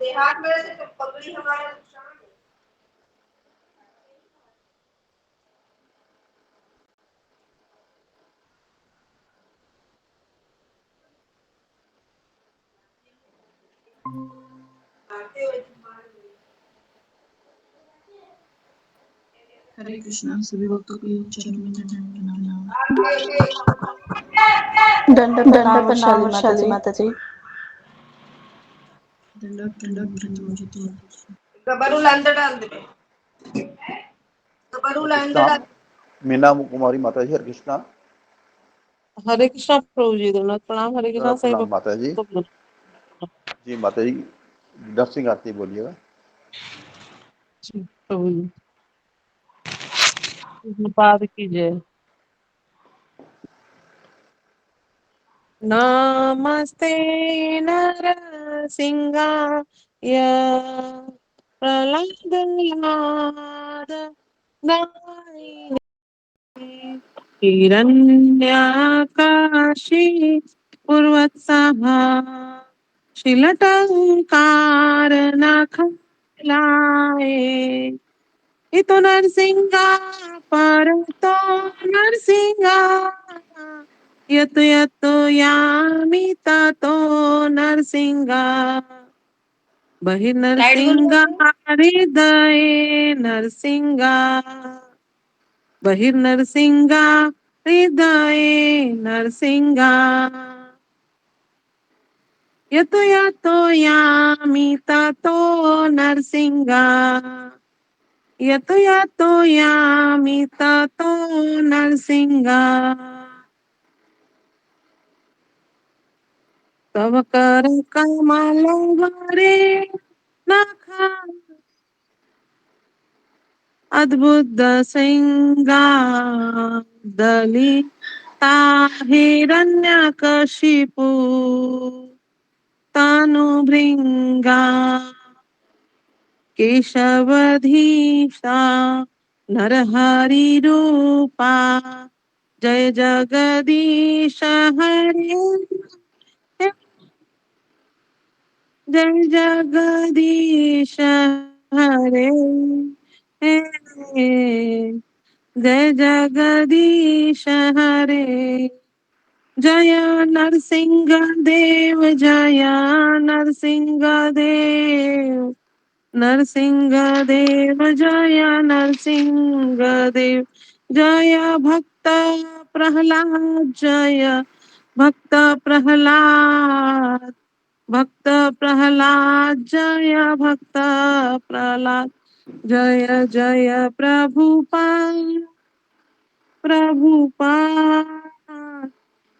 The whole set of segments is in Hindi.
देहात में से पगड़ी हमारे नुकसान है। हरे कृष्णा। सभी भक्तों को योग चरणों में दंडवत प्रणाम। दंड प्रणाम वैशाली माता जी। दंडवत प्रणाम ब्रजमोहन जी। गबरू लंदड़ अंदर गबरू लंदड़ मीना कुमारी माता जी। हरे कृष्णा। हरे कृष्णा प्रभु जी। दंडवत प्रणाम। हरे कृष्णा सही प्रणाम माता जी। जी माता जी, नरसिंह आरती बोलिएगा। प्रभु जी पाद की जय। नमस्ते नरसिंहाय प्रह्लाद हिरण्याकाशी पूर्वत्सः शिलटंकार नखलाए इतो नरसिंहा परतो नरसिंहा यतो यतो यामि ततो नरसिंहा बहिर्नरसिंहा हृदये नरसिंहा बहिर्नरसिंहा हृदये नरसिंहा यतो यतो यामि ततो नरसिंहा यतो यतो यामि ततो नरसिंहा तव कर कमल रे नखा अद्भुत सिंगा दलिता हिरण्यकशिपु तनु भृंगा केशवधीशा नरहरि रूपा जय जगदीश हरे जय जगदीश हरे जय जगदीश हरे जय नरसिंह देव जय नरसिंह देव नरसिंह देव जय नरसिंह देव जय भक्त प्रहलाद जय भक्त प्रहलाद भक्त प्रहलाद जय भक्त प्रहलाद जय जय प्रभुपाद प्रभुपाद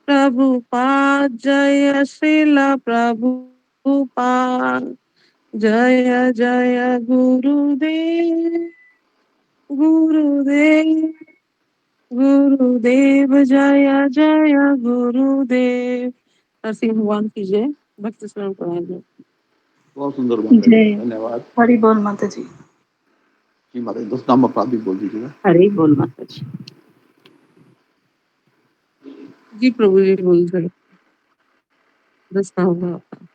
प्रभुपाद जय श्रील प्रभुपाद जय जय गुरुदेव गुरुदेव गुरुदेव जय जय गुरुदेव। नरसिंह भगवान की जय। भक्त स्मरण कराएंगे। बहुत सुंदर माता जी, जय धन्यवाद। हरि बोल माता जी। जी माता जी, 10 नाम अपराध भी बोल दीजिएगा। हरि बोल माता जी। जी प्रभु जी बोल सर। 10 नाम होगा आपका।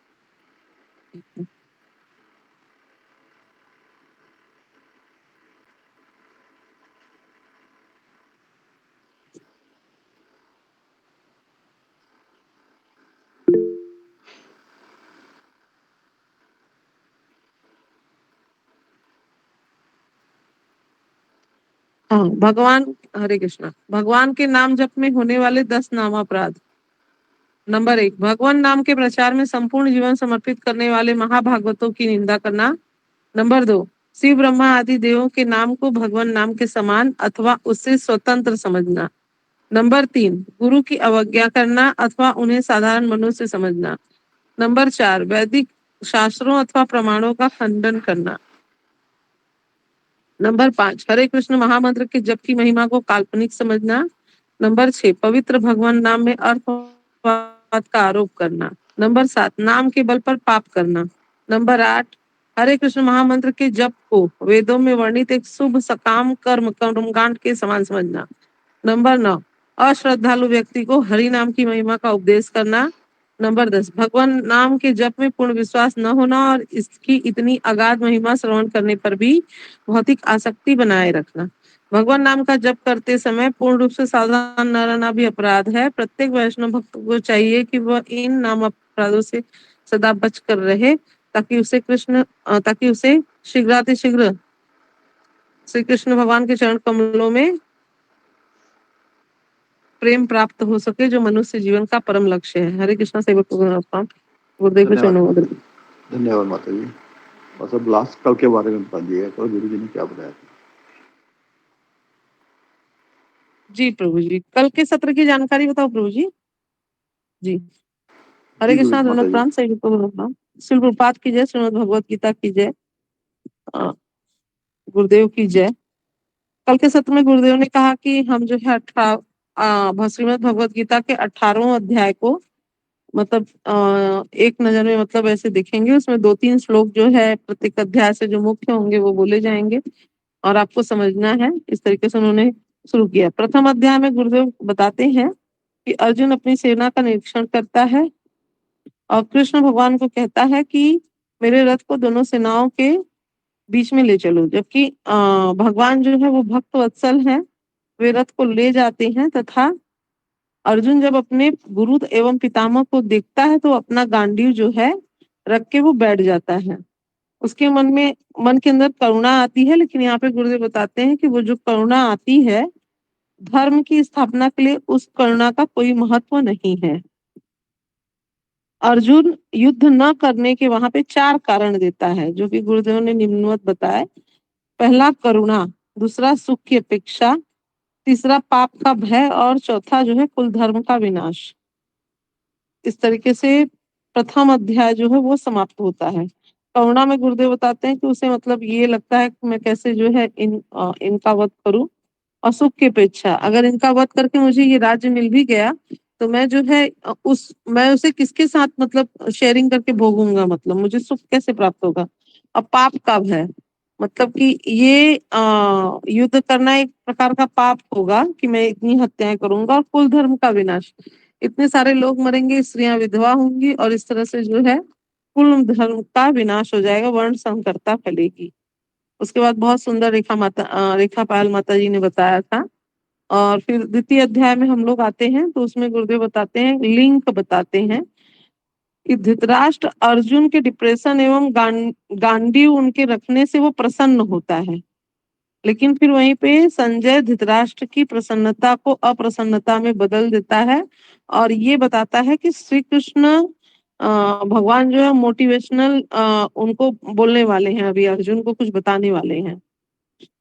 हाँ, भगवान हरे कृष्णा। भगवान के नाम जप में होने वाले 10 नाम अपराध। नंबर 1, भगवान नाम के प्रचार में संपूर्ण जीवन समर्पित करने वाले महाभागवतों की निंदा करना। नंबर 2, शिव ब्रह्मा आदि देवों के नाम को भगवान नाम के समान अथवा उससे स्वतंत्र समझना। नंबर 3, गुरु की अवज्ञा करना अथवा उन्हें साधारण मनुष्य समझना। नंबर 4, वैदिक शास्त्रों अथवा प्रमाणों का खंडन करना। नंबर 5, हरे कृष्ण महामंत्र के जप की महिमा को काल्पनिक समझना। नंबर 6, पवित्र भगवान नाम में अर्थवाद का आरोप करना। नंबर 7, नाम के बल पर पाप करना। नंबर 8, हरे कृष्ण महामंत्र के जप को वेदों में वर्णित एक शुभ सकाम कर्मकांड के समान समझना। नंबर 9, अश्रद्धालु व्यक्ति को हरि नाम की महिमा का उपदेश करना। नंबर 10, भगवान नाम के जप में पूर्ण विश्वास न होना और इसकी इतनी अगाध महिमा श्रवण करने पर भी भौतिक आसक्ति बनाए रखना। भगवान नाम का जप करते समय पूर्ण रूप से सावधान न रहना भी अपराध है। प्रत्येक वैष्णव भक्त को चाहिए कि वह इन नाम अपराधों से सदा बच कर रहे, ताकि उसे शीघ्रातिशीघ्र श्री कृष्ण भगवान के चरण कमलों में प्रेम प्राप्त हो सके, जो मनुष्य जीवन का परम लक्ष्य है। हरे कृष्णा सेवक गुरुदेव के चरणों में। धन्यवाद माता जी। और सब लास्ट कल के बारे में बता दिएगा, कल गुरु जी ने क्या बताया था। जी प्रभु जी, कल के सत्र की जानकारी बताओ प्रभु जी। जी हरे जी कृष्णा, माता जी। प्राण सही प्रभुपाद श्री प्रभुपाद की जय, श्रीमद् भगवत गीता की जय, गुरुदेव की जय। कल के सत्र में गुरुदेव ने कहा कि हम जो है श्रीमद् भगवत गीता के 18वें अध्याय को मतलब एक नजर में मतलब ऐसे देखेंगे। उसमें 2-3 श्लोक जो है प्रत्येक अध्याय से जो मुख्य होंगे वो बोले जाएंगे और आपको समझना है। इस तरीके से उन्होंने शुरू किया। प्रथम अध्याय में गुरुदेव बताते हैं कि अर्जुन अपनी सेना का निरीक्षण करता है और कृष्ण भगवान को कहता है कि मेरे रथ को दोनों सेनाओं के बीच में ले चलो। जबकि भगवान जो है वो भक्त वत्सल है, वे रथ को ले जाते हैं तथा अर्जुन जब अपने गुरु एवं पितामह को देखता है तो अपना गांडीव जो है रख के वो बैठ जाता है। उसके मन के अंदर करुणा आती है, लेकिन यहाँ पे गुरुदेव बताते हैं कि वो जो करुणा आती है धर्म की स्थापना के लिए उस करुणा का कोई महत्व नहीं है। अर्जुन युद्ध न करने के वहां पे 4 कारण देता है, जो कि गुरुदेव ने निम्नवत बताए। पहला करुणा, दूसरा सुख की अपेक्षा, तीसरा पाप का भय और चौथा जो है कुल धर्म का विनाश। इस तरीके से प्रथम अध्याय जो है वो समाप्त होता है। करुणा में गुरुदेव बताते हैं कि उसे मतलब ये लगता है कि मैं कैसे जो है इनका वध करूं, और सुख की अपेक्षा, अगर इनका वध करके मुझे ये राज्य मिल भी गया तो मैं जो है मैं उसे किसके साथ मतलब शेयरिंग करके भोगूंगा, मतलब मुझे सुख कैसे प्राप्त होगा। और पाप का भय, मतलब कि ये युद्ध करना एक प्रकार का पाप होगा कि मैं इतनी हत्याएं करूंगा। और कुल धर्म का विनाश, इतने सारे लोग मरेंगे, स्त्रियां विधवा होंगी और इस तरह से जो है कुल धर्म का विनाश हो जाएगा, वर्ण संकरता फैलेगी। उसके बाद बहुत सुंदर रेखा पायल माता जी ने बताया था। और फिर द्वितीय अध्याय में हम लोग आते हैं तो उसमें गुरुदेव बताते हैं, लिंक बताते हैं कि धृतराष्ट्र अर्जुन के डिप्रेशन एवं गांडीव उनके रखने से वो प्रसन्न होता है, लेकिन फिर वहीं पे संजय धृतराष्ट्र की प्रसन्नता को अप्रसन्नता में बदल देता है और ये बताता है कि श्री कृष्ण भगवान जो है मोटिवेशनल उनको बोलने वाले हैं, अभी अर्जुन को कुछ बताने वाले हैं।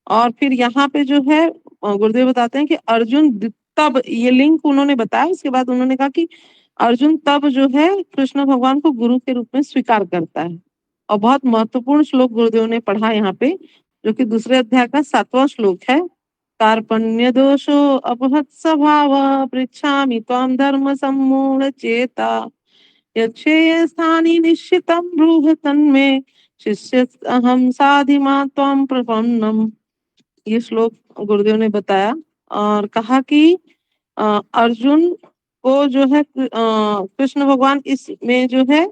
और फिर यहाँ पे जो है गुरुदेव बताते हैं कि अर्जुन तब, ये लिंक उन्होंने बताया, इसके बाद उन्होंने कहा कि अर्जुन तब जो है कृष्ण भगवान को गुरु के रूप में स्वीकार करता है। और बहुत महत्वपूर्ण श्लोक गुरुदेव ने पढ़ा यहाँ पे, जो कि दूसरे अध्याय का 7वां श्लोक है। कार्पण्य दोषो अपहत स्वभाव पृच्छामि त्वां धर्म सम्मूढ़ चेता यच्छेय स्थानि निश्चितं ब्रूह तन्मे शिष्य अहम साधिमा त्वां प्रपन्नम। ये श्लोक गुरुदेव ने बताया और कहा कि अर्जुन को जो है कृष्ण भगवान इसमें जो है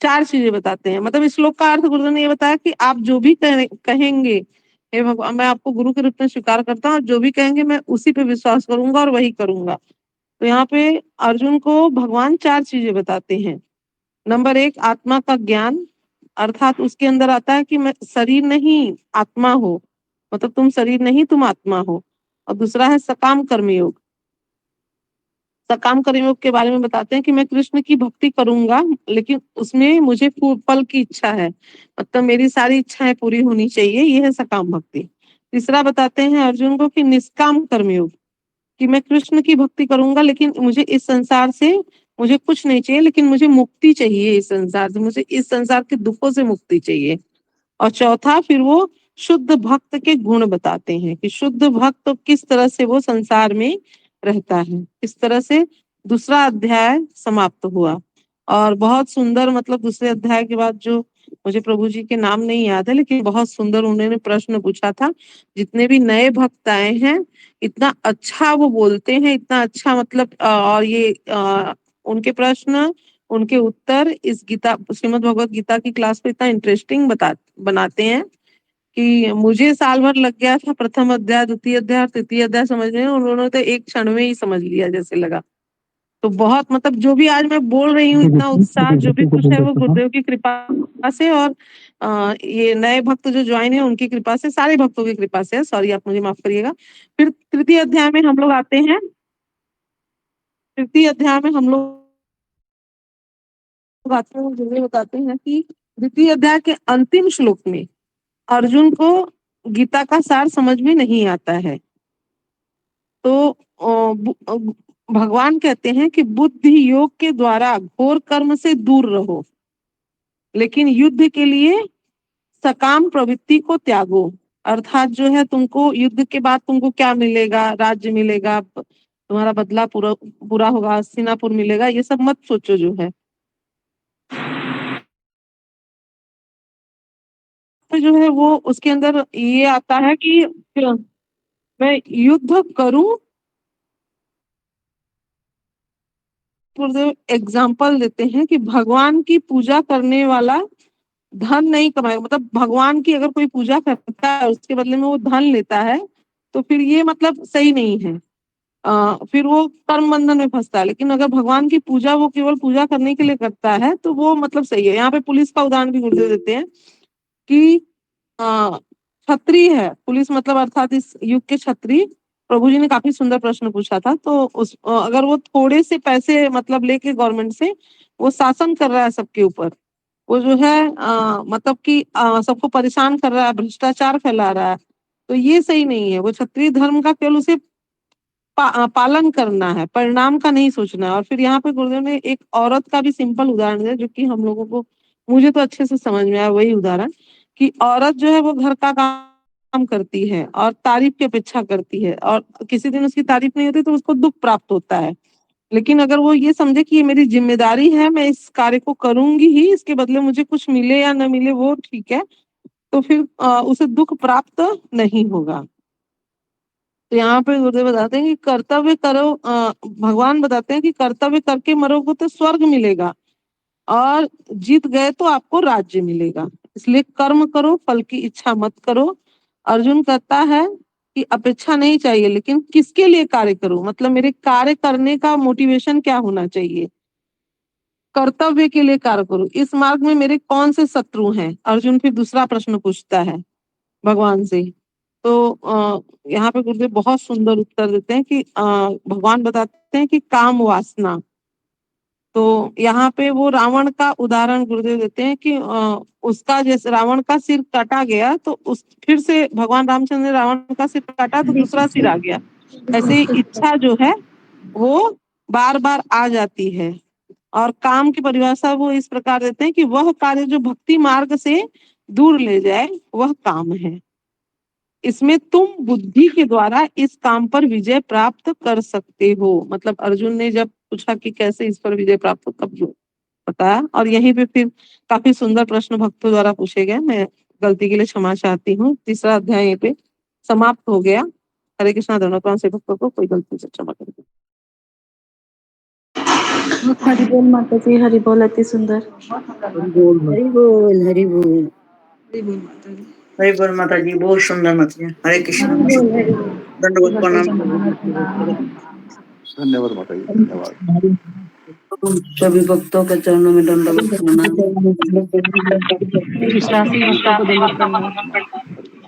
4 चीजें बताते हैं। मतलब इस श्लोक का अर्थ गुरुदेव ने ये बताया कि आप जो भी कहेंगे, हे भगवान मैं आपको गुरु के रूप में स्वीकार करता हूँ, जो भी कहेंगे मैं उसी पे विश्वास करूंगा और वही करूंगा। तो यहाँ पे अर्जुन को भगवान 4 चीजें बताते हैं। नंबर 1, आत्मा का ज्ञान, अर्थात उसके अंदर आता है कि मैं शरीर नहीं आत्मा हो, मतलब तुम शरीर नहीं तुम आत्मा हो। और दूसरा है सकाम कर्मयोग। सकाम कर्मयोग के बारे में बताते हैं कि मैं कृष्ण की भक्ति करूंगा, लेकिन उसमें मुझे फल की इच्छा है, मतलब मेरी सारी इच्छाएं पूरी होनी चाहिए, ये है सकाम भक्ति। तीसरा बताते हैं अर्जुन को कि निष्काम कर्मयोग, कि मैं कृष्ण की भक्ति करूंगा लेकिन मुझे इस संसार से मुझे कुछ नहीं चाहिए, लेकिन मुझे मुक्ति चाहिए इस संसार से, मुझे इस संसार के दुखों से मुक्ति चाहिए। और चौथा फिर वो शुद्ध भक्त के गुण बताते हैं कि शुद्ध भक्त किस तरह से वो संसार में रहता है। इस तरह से दूसरा अध्याय समाप्त हुआ। और बहुत सुंदर, मतलब दूसरे अध्याय के बाद जो मुझे प्रभु जी के नाम नहीं याद है, लेकिन बहुत सुंदर उन्होंने प्रश्न पूछा था। जितने भी नए भक्त आए हैं, इतना अच्छा वो बोलते हैं, इतना अच्छा मतलब और ये उनके प्रश्न, उनके उत्तर इस गीता श्रीमद् भगवत गीता की क्लास को इतना इंटरेस्टिंग बनाते हैं कि मुझे साल भर लग गया था प्रथम अध्याय, द्वितीय अध्याय और तृतीय अध्याय समझने में, उन्होंने तो एक क्षण में ही समझ लिया जैसे लगा। तो बहुत मतलब जो भी आज मैं बोल रही हूँ, इतना उत्साह जो भी कुछ है वो गुरुदेव की कृपा से और ये नए भक्त जो ज्वाइन है उनकी कृपा से, सारे भक्तों की कृपा से। सॉरी, आप मुझे माफ करिएगा। फिर तृतीय अध्याय में हम लोग आते हैं। तृतीय अध्याय में हम लोग आते हैं, जिन्हें बताते हैं कि द्वितीय अध्याय के अंतिम श्लोक में अर्जुन को गीता का सार समझ में नहीं आता है। तो भगवान कहते हैं कि बुद्धि योग के द्वारा घोर कर्म से दूर रहो, लेकिन युद्ध के लिए सकाम प्रवृत्ति को त्यागो। अर्थात जो है, तुमको युद्ध के बाद तुमको क्या मिलेगा, राज्य मिलेगा, तुम्हारा बदला पूरा पूरा होगा, हस्तिनापुर मिलेगा, ये सब मत सोचो। जो है तो जो है वो उसके अंदर ये आता है कि मैं युद्ध करूं। गुरुदेव एग्जाम्पल देते हैं कि भगवान की पूजा करने वाला धन नहीं कमाएगा। मतलब भगवान की अगर कोई पूजा करता है उसके बदले में वो धन लेता है, तो फिर ये मतलब सही नहीं है। फिर वो कर्म बंधन में फंसता है। लेकिन अगर भगवान की पूजा वो केवल पूजा करने के लिए करता है तो वो मतलब सही है। यहाँ पे पुलिस का उदाहरण भी गुरुदेव देते हैं कि क्षत्रिय है पुलिस, मतलब अर्थात इस युग के क्षत्रिय। प्रभु जी ने काफी सुंदर प्रश्न पूछा था। तो उस अगर वो थोड़े से पैसे मतलब लेके गवर्नमेंट से वो शासन कर रहा है सबके ऊपर, वो जो है मतलब कि सबको परेशान कर रहा है, भ्रष्टाचार फैला रहा है, तो ये सही नहीं है। वो क्षत्रिय धर्म का केवल उसे पालन करना है, परिणाम का नहीं सोचना है। और फिर यहाँ पे गुरुदेव ने एक औरत का भी सिंपल उदाहरण दिया, जो कि हम लोगों को, मुझे तो अच्छे से समझ में आया वही उदाहरण, कि औरत जो है वो घर का काम करती है और तारीफ की अपेक्षा करती है, और किसी दिन उसकी तारीफ नहीं होती तो उसको दुख प्राप्त होता है। लेकिन अगर वो ये समझे कि ये मेरी जिम्मेदारी है, मैं इस कार्य को करूंगी ही, इसके बदले मुझे कुछ मिले या न मिले वो ठीक है, तो फिर उसे दुख प्राप्त नहीं होगा। तो यहाँ पे गुरुदेव बताते हैं कि कर्तव्य करो, भगवान बताते हैं कि कर्तव्य करके मरोगे तो स्वर्ग मिलेगा, और जीत गए तो आपको राज्य मिलेगा। इसलिए कर्म करो, फल की इच्छा मत करो। अर्जुन कहता है कि अपेक्षा नहीं चाहिए, लेकिन किसके लिए कार्य करूं, मतलब मेरे कार्य करने का मोटिवेशन क्या होना चाहिए। कर्तव्य के लिए कार्य करूं। इस मार्ग में मेरे कौन से शत्रु हैं, अर्जुन फिर दूसरा प्रश्न पूछता है भगवान से। तो यहाँ पे गुरुदेव बहुत सुंदर उत्तर देते हैं कि भगवान बताते हैं कि काम वासना। तो यहाँ पे वो रावण का उदाहरण गुरुदेव देते हैं कि उसका जैसे रावण का सिर काटा गया, तो उस फिर से भगवान रामचंद्र ने रावण का सिर काटा तो दूसरा सिर आ गया। ऐसे ही इच्छा जो है वो बार बार आ जाती है। और काम की परिभाषा वो इस प्रकार देते हैं कि वह कार्य जो भक्ति मार्ग से दूर ले जाए वह काम है। इसमें तुम बुद्धि के द्वारा इस काम पर विजय प्राप्त कर सकते हो। मतलब अर्जुन ने जब पूछा कि कैसे इस पर विजय प्राप्त हो, तब जो बताया। और यहीं पे फिर काफी सुंदर प्रश्न भक्तों द्वारा पूछे गए। मैं गलती के लिए क्षमा चाहती हूँ। तीसरा अध्याय यहीं पे समाप्त हो गया। हरे कृष्णा। धन्यवाद से भक्तों को कोई गलती से क्षमा कर। हरि बोल माता जी, हरि बोल। अति सुंदर। हरि बोल हरि बोल हरि बोल हरि बोल माता जी, बहुत सुंदर माता जी। हरे कृष्ण। दंडवत प्रणाम। धन्यवाद माता जी, धन्यवाद। सभी भक्तों के चरणों में दंडवत प्रणाम। विश्वासी भक्तों को दंडवत प्रणाम।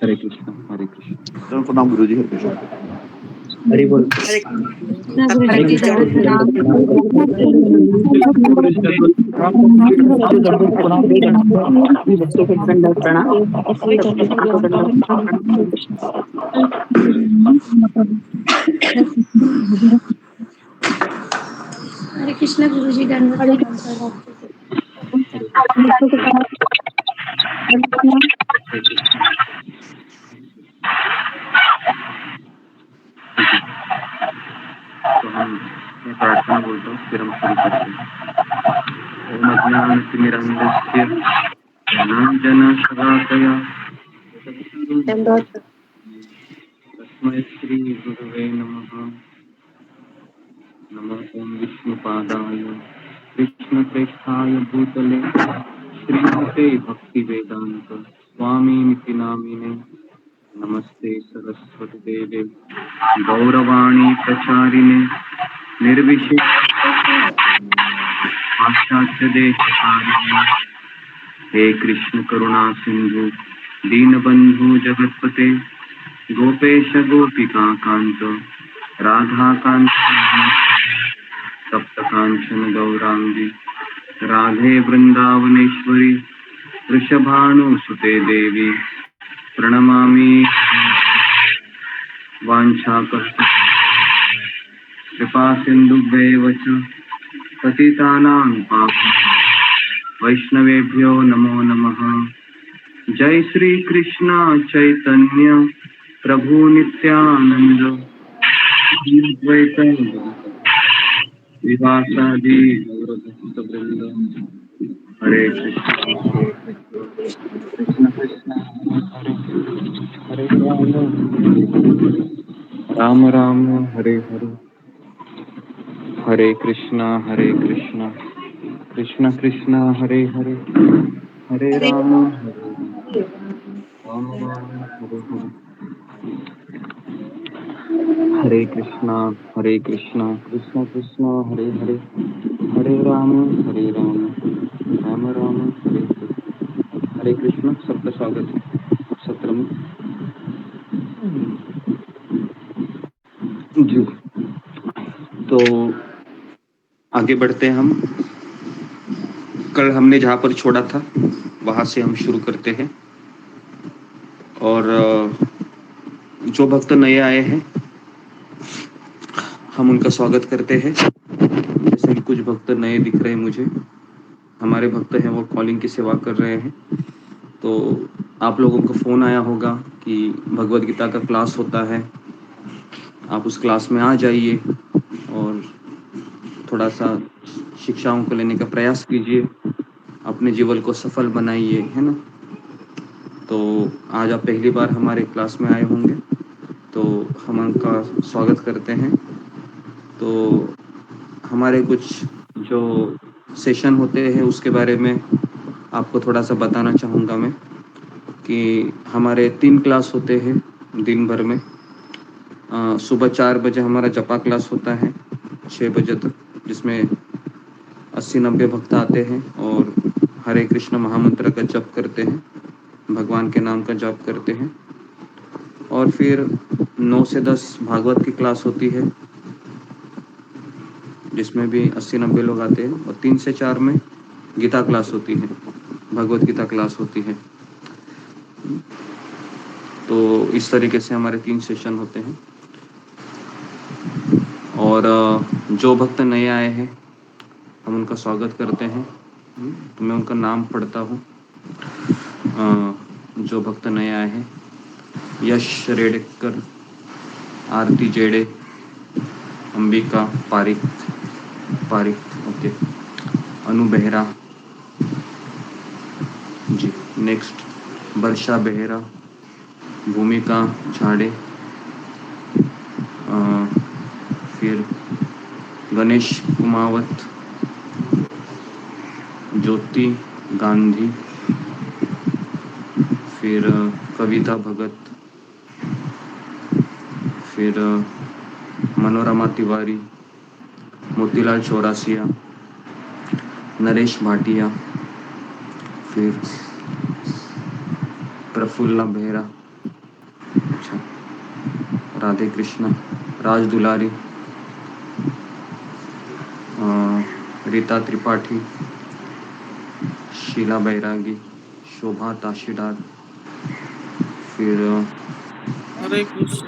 हरे कृष्ण हरे कृष्ण। प्रणाम गुरु जी, हरे कृष्ण। हरि बोल। हरे गुरु जी की दंडवत प्रणाम। दंडवत प्रणाम। हरे कृष्ण गुरु जी दंडवत प्रणाम। तो हम मैं प्रार्थना बोलता हूँ, फिर हम शुरू करते हैं। ओम अज्ञानतिमिरन्धस्य ज्ञानाञ्जनशलाकया तस्मै श्रीगुरवे नमः। नमः ॐ विष्णुपादाय कृष्णप्रेष्ठाय भूतले श्रीमते भक्तिवेदान्त स्वामिनिति नामिने नमस्ते सरस्वती देवे गौरवाणी प्रचारिणे निर्विशेष पाश्चात्य देशकारिणे हे कृष्ण करुणा सिंधु दीनबंधु जगतपते गोपेश गोपिका कांत राधा कांत सप्त कांचन गौरांगी राधे वृंदावनेश्वरी वृषभानुसुते देवी प्रणमामि कृपा सिंधुभ्यैव च पतितानां पावनेभ्यो वैष्णवेभ्यो नमो नमः। जय श्री कृष्ण चैतन्य प्रभु नित्यानंद द्वैत विवासादि गौरभक्तवृंद। हरे कृष्ण कृष्ण कृष्ण हरे राम राम हरे हरे हरे कृष्ण कृष्ण कृष्ण हरे हरे हरे राम राम राम हरे हरे हरे कृष्ण कृष्ण कृष्ण हरे हरे हरे राम राम राम हरे हरे। हरे कृष्ण, सबका स्वागत है सत्र में। जी तो आगे बढ़ते हैं हम। कल हमने जहाँ पर छोड़ा था वहाँ से हम शुरू करते हैं। और जो भक्त नए आए हैं हम उनका स्वागत करते हैं। जैसे कि कुछ भक्त नए दिख रहे हैं मुझे, हमारे भक्त हैं वो कॉलिंग की सेवा कर रहे हैं। तो आप लोगों को फ़ोन आया होगा कि भगवद गीता का क्लास होता है, आप उस क्लास में आ जाइए और थोड़ा सा शिक्षाओं को लेने का प्रयास कीजिए, अपने जीवन को सफल बनाइए, है ना। तो आज आप पहली बार हमारे क्लास में आए होंगे तो हम उनका स्वागत करते हैं। तो हमारे कुछ जो सेशन होते हैं उसके बारे में आपको थोड़ा सा बताना चाहूँगा मैं कि हमारे 3 क्लास होते हैं दिन भर में। सुबह 4 बजे हमारा जपा क्लास होता है 6 बजे तक, जिसमें 80-90 भक्त आते हैं और हरे कृष्ण महामंत्र का जप करते हैं, भगवान के नाम का जप करते हैं। और फिर 9 से 10 भागवत की क्लास होती है जिसमें भी 80-90 लोग आते हैं। और 3 से 4 में गीता क्लास होती है, भगवत गीता क्लास होती है। तो इस तरीके से हमारे 3 सेशन होते हैं। और जो भक्त नए आए हैं हम उनका स्वागत करते हैं। तो मैं उनका नाम पढ़ता हूँ। जो भक्त नए आए हैं, यश रेडकर, आरती जेड़े, अंबिका पारिक, ओके, अनु बेहरा जी। नेक्स्ट वर्षा बेहरा, भूमिका झाड़े, फिर गणेश कुमावत, ज्योति गांधी, फिर कविता भगत, फिर मनोरमा तिवारी, मोतीलाल चौरासिया, नरेश भाटिया, फिर प्रफुल्ला बेहरा, अच्छा, राधे कृष्णा, राज दुलारी, रीता त्रिपाठी, शीला बैरागी, शोभा ताशीदार, फिर हरे कृष्ण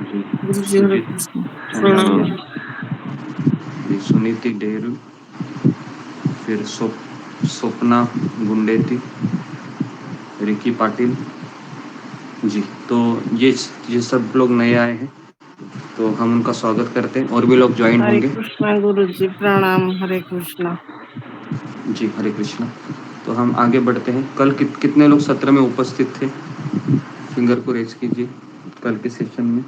जी गुरु जी, हरे कृष्ण प्रणाम। जी, सुनीति डेरू, फिर स्वप्ना गुंडेती, रिकी पाटिल जी। तो ये सब लोग नए आए हैं तो हम उनका स्वागत करते हैं। और भी लोग ज्वाइन हरे होंगे। कृष्ण गुरु जी प्रणाम। हरे कृष्ण। जी हरे कृष्ण। तो हम आगे बढ़ते हैं। कल कितने लोग सत्र में उपस्थित थे? फिंगर को रेज कीजिए। कल के सेशन में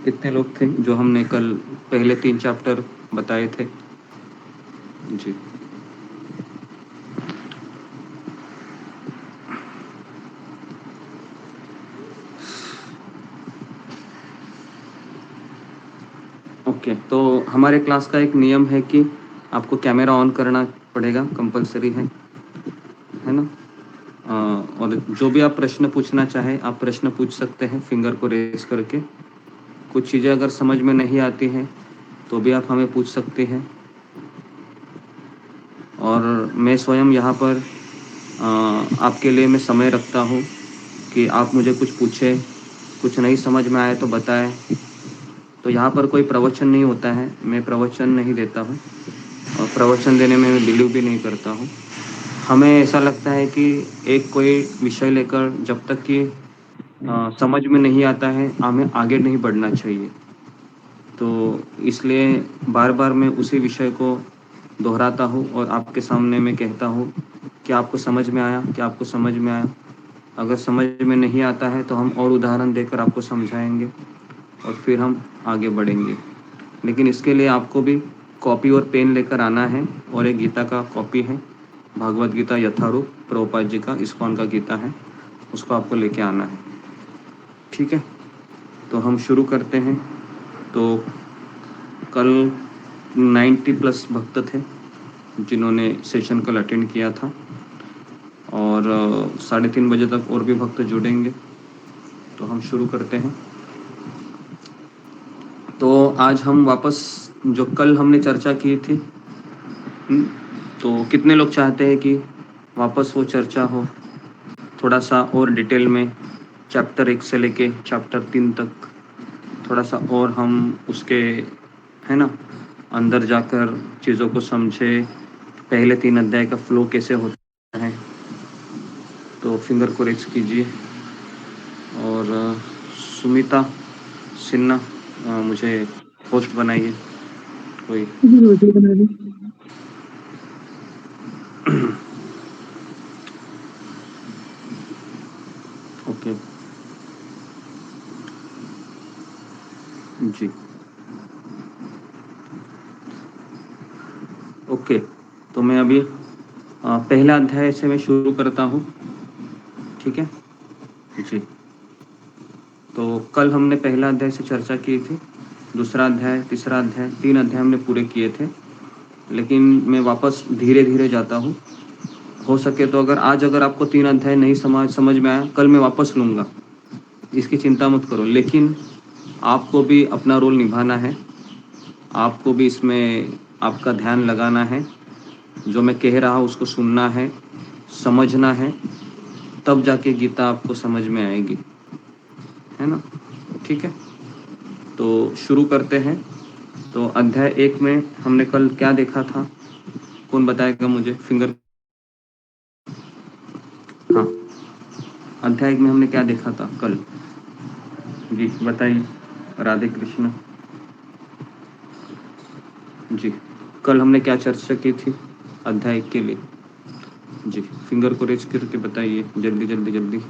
कितने लोग थे जो हमने कल पहले 3 चैप्टर बताए थे? जी, ओके। तो हमारे क्लास का एक नियम है कि आपको कैमरा ऑन करना पड़ेगा, कंपलसरी है ना? और जो भी आप प्रश्न पूछना चाहें आप प्रश्न पूछ सकते हैं फिंगर को रेज करके। कुछ चीज़ें अगर समझ में नहीं आती हैं तो भी आप हमें पूछ सकते हैं। और मैं स्वयं यहाँ पर आपके लिए मैं समय रखता हूँ कि आप मुझे कुछ पूछें, कुछ नहीं समझ में आए तो बताएं। तो यहाँ पर कोई प्रवचन नहीं होता है, मैं प्रवचन नहीं देता हूँ और प्रवचन देने में मैं बिलीव भी नहीं करता हूँ। हमें ऐसा लगता है कि एक कोई विषय लेकर जब तक कि समझ में नहीं आता है हमें आगे नहीं बढ़ना चाहिए। तो इसलिए बार बार मैं उसी विषय को दोहराता हूँ और आपके सामने मैं कहता हूँ कि आपको समझ में आया, कि आपको समझ में आया। अगर समझ में नहीं आता है तो हम और उदाहरण देकर आपको समझाएंगे और फिर हम आगे बढ़ेंगे। लेकिन इसके लिए आपको भी कॉपी और पेन लेकर आना है और एक गीता का कॉपी है, भगवद गीता यथारूप प्रभुपाद जी का, इस्कॉन का गीता है, उसको आपको लेके आना है। ठीक है, तो हम शुरू करते हैं। तो कल 90+ भक्त थे जिन्होंने सेशन कल अटेंड किया था और 3:30 बजे तक और भी भक्त जुड़ेंगे। तो हम शुरू करते हैं। तो आज हम वापस जो कल हमने चर्चा की थी, तो कितने लोग चाहते हैं कि वापस वो चर्चा हो थोड़ा सा और डिटेल में, चैप्टर 1 से लेके चैप्टर 3 तक थोड़ा सा और हम उसके है ना अंदर जाकर चीज़ों को समझे, पहले 3 अध्याय का फ्लो कैसे होता है। तो फिंगर को रेज कीजिए और सुमिता सिन्हा मुझे होस्ट बनाइए कोई। ओके जी, ओके। तो मैं अभी पहला अध्याय से मैं शुरू करता हूँ, ठीक है जी। तो कल हमने पहला अध्याय से चर्चा की थी, दूसरा अध्याय, तीसरा अध्याय, 3 अध्याय हमने पूरे किए थे। लेकिन मैं वापस धीरे धीरे जाता हूँ। हो सके तो अगर आपको 3 अध्याय नहीं समझ में आया, कल मैं वापस लूँगा, इसकी चिंता मत करो। लेकिन आपको भी अपना रोल निभाना है, आपको भी इसमें आपका ध्यान लगाना है, जो मैं कह रहा हूँ उसको सुनना है, समझना है, तब जाके गीता आपको समझ में आएगी, है ना? ठीक है, तो शुरू करते हैं। तो अध्याय 1 में हमने कल क्या देखा था, कौन बताएगा मुझे? फिंगर। हाँ, अध्याय 1 में हमने क्या देखा था कल? जी बताइए। राधे कृष्ण जी। कल हमने क्या चर्चा की थी अध्याय 1 के लिए? जी, फिंगर को रेज करके बताइए जल्दी जल्दी जल्दी।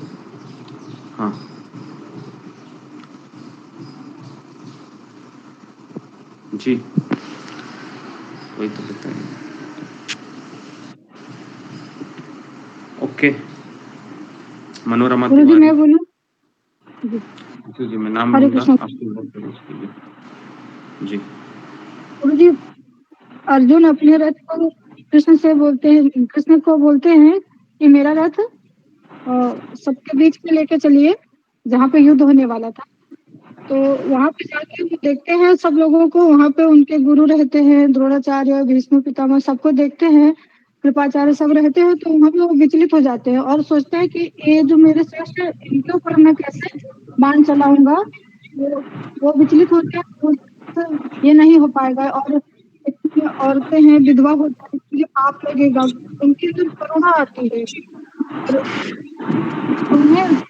हाँ जी, वही तो बताइए। ओके, मनोरमा गुरु जी तिवारी। मैं बोलूं? जी। जी, मैं नाम हरे लूंगा, कृष्ण। आप फिंगर को रेज कीजिए। जी गुरु जी, अर्जुन अपने रथ को कृष्ण से बोलते हैं, कृष्ण को बोलते हैं कि मेरा रथ सबके बीच में लेके चलिए जहाँ पे युद्ध होने वाला था। तो वहां पे जाके वो देखते हैं सब लोगों को, वहां पे उनके गुरु रहते हैं, द्रोणाचार्य, भीष्म पितामह, सबको देखते हैं, कृपाचार्य सब रहते हैं। तो वहां पे वो विचलित हो जाते हैं और सोचते हैं कि ये जो मेरे श्रेष्ठ है इनके ऊपर मैं कैसे बाण चलाऊंगा। वो विचलित होते हैं, ये नहीं हो पाएगा। और इतनी औरतें हैं, विधवा हो जाएगी, ये पाप लगेगा। उनके अंदर करुणा आती है और उन्हें नहीं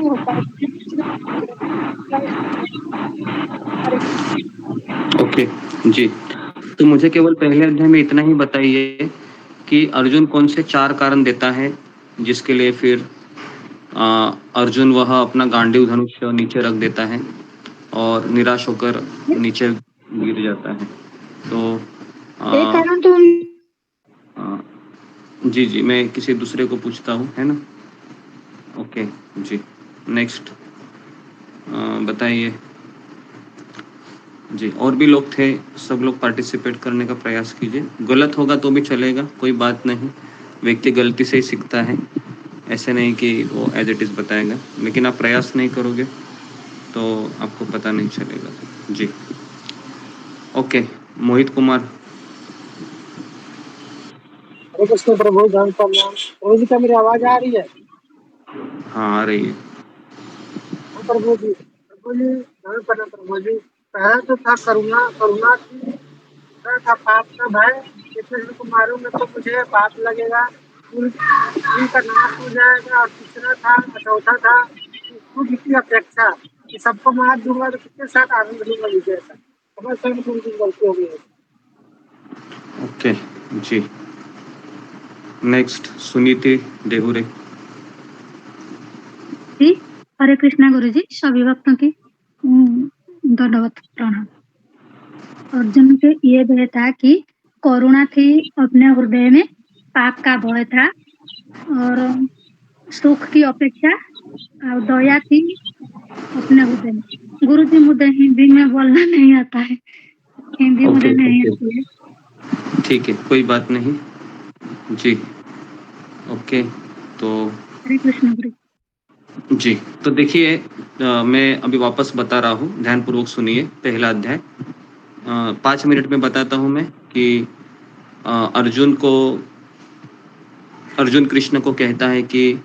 हो पाएगा। ओके जी। तो मुझे केवल पहले अध्याय में इतना ही बताइए कि अर्जुन कौन से 4 कारण देता है जिसके लिए फिर अर्जुन वह अपना गांडीव धनुष नीचे रख देता है और निराश होकर नीचे गिर जाता है। तो एक कारण तो जी जी, मैं किसी दूसरे को पूछता हूँ, है ना? ओके जी, नेक्स्ट बताइए जी। और भी लोग थे, सब लोग पार्टिसिपेट करने का प्रयास कीजिए। गलत होगा तो भी चलेगा, कोई बात नहीं, व्यक्ति गलती से ही सीखता है, ऐसे नहीं कि वो एज इट इज़ बताएगा, लेकिन आप प्रयास नहीं करोगे तो आपको पता नहीं चलेगा जी। ओके, मोहित कुमार। हरे कृष्ण प्रभु, धन प्रणाम प्रभु जी। क्या मेरी आवाज आ रही है? हाँ, आ रही है। हाँ प्रभु जी, धन प्रणाम प्रभु जी। पहले तो था करुणा, करुणा थी, दूसरा था पाप का भय कि फिर इनको मारूंगा तो मुझे पाप लगेगा, कुल का नाश हो जाएगा। और तीसरा था, चौथा था सुख की अपेक्षा कि सबको मार दूंगा तो किसके साथ आनंद लूंगा विजय का। समझ समझ उनकी गलती हो गई है। ओके जी, नेक्स्ट सुनीति देहुरे। जी, हरे कृष्णा गुरु जी, सभी भक्तों की दंडवत प्रणाम। अर्जुन के ये भय था कि करुणा थी अपने हृदय में, पाप का भय था और सुख की अपेक्षा और दया थी अपने हृदय में। गुरु जी, मुझे हिंदी में बोलना नहीं आता है, हिंदी मुझे नहीं आती है। ठीक है, कोई बात नहीं जी। ओके, तो हरे कृष्ण गुरु जी। तो देखिए, मैं अभी वापस बता रहा हूँ, ध्यानपूर्वक सुनिए। पहला अध्याय 5 मिनट में बताता हूँ मैं कि अर्जुन कृष्ण को कहता है कि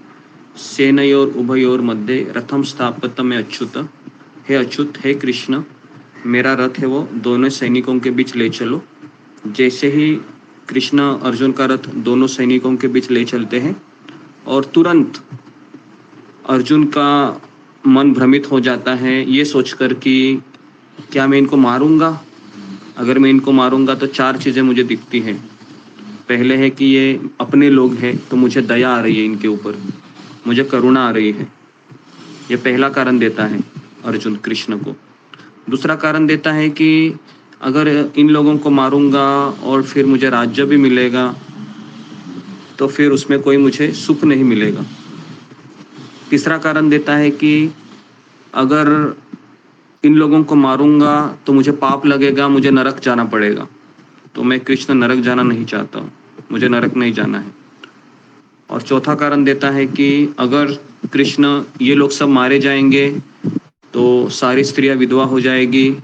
सेनयोर उभयोर मध्य रथम स्थापित में अच्युत, हे अच्युत, हे कृष्ण, मेरा रथ है वो दोनों सैनिकों के बीच ले चलो। जैसे ही कृष्ण अर्जुन का रथ दोनों सैनिकों के बीच ले चलते हैं और तुरंत अर्जुन का मन भ्रमित हो जाता है ये सोचकर कि क्या मैं इनको मारूंगा? अगर मैं इनको मारूंगा तो 4 चीज़ें मुझे दिखती हैं। पहले है कि ये अपने लोग हैं तो मुझे दया आ रही है इनके ऊपर, मुझे करुणा आ रही है। ये पहला कारण देता है अर्जुन कृष्ण को। दूसरा कारण देता है कि अगर इन लोगों को मारूंगा और फिर मुझे राज्य भी मिलेगा तो फिर उसमें कोई मुझे सुख नहीं मिलेगा। तीसरा कारण देता है कि अगर इन लोगों को मारूंगा तो मुझे पाप लगेगा, मुझे नरक जाना पड़ेगा, तो मैं कृष्ण नरक जाना नहीं चाहता हूँ, मुझे नरक नहीं जाना है। और चौथा कारण देता है कि अगर कृष्ण ये लोग सब मारे जाएंगे तो सारी स्त्रियां विधवा हो जाएगी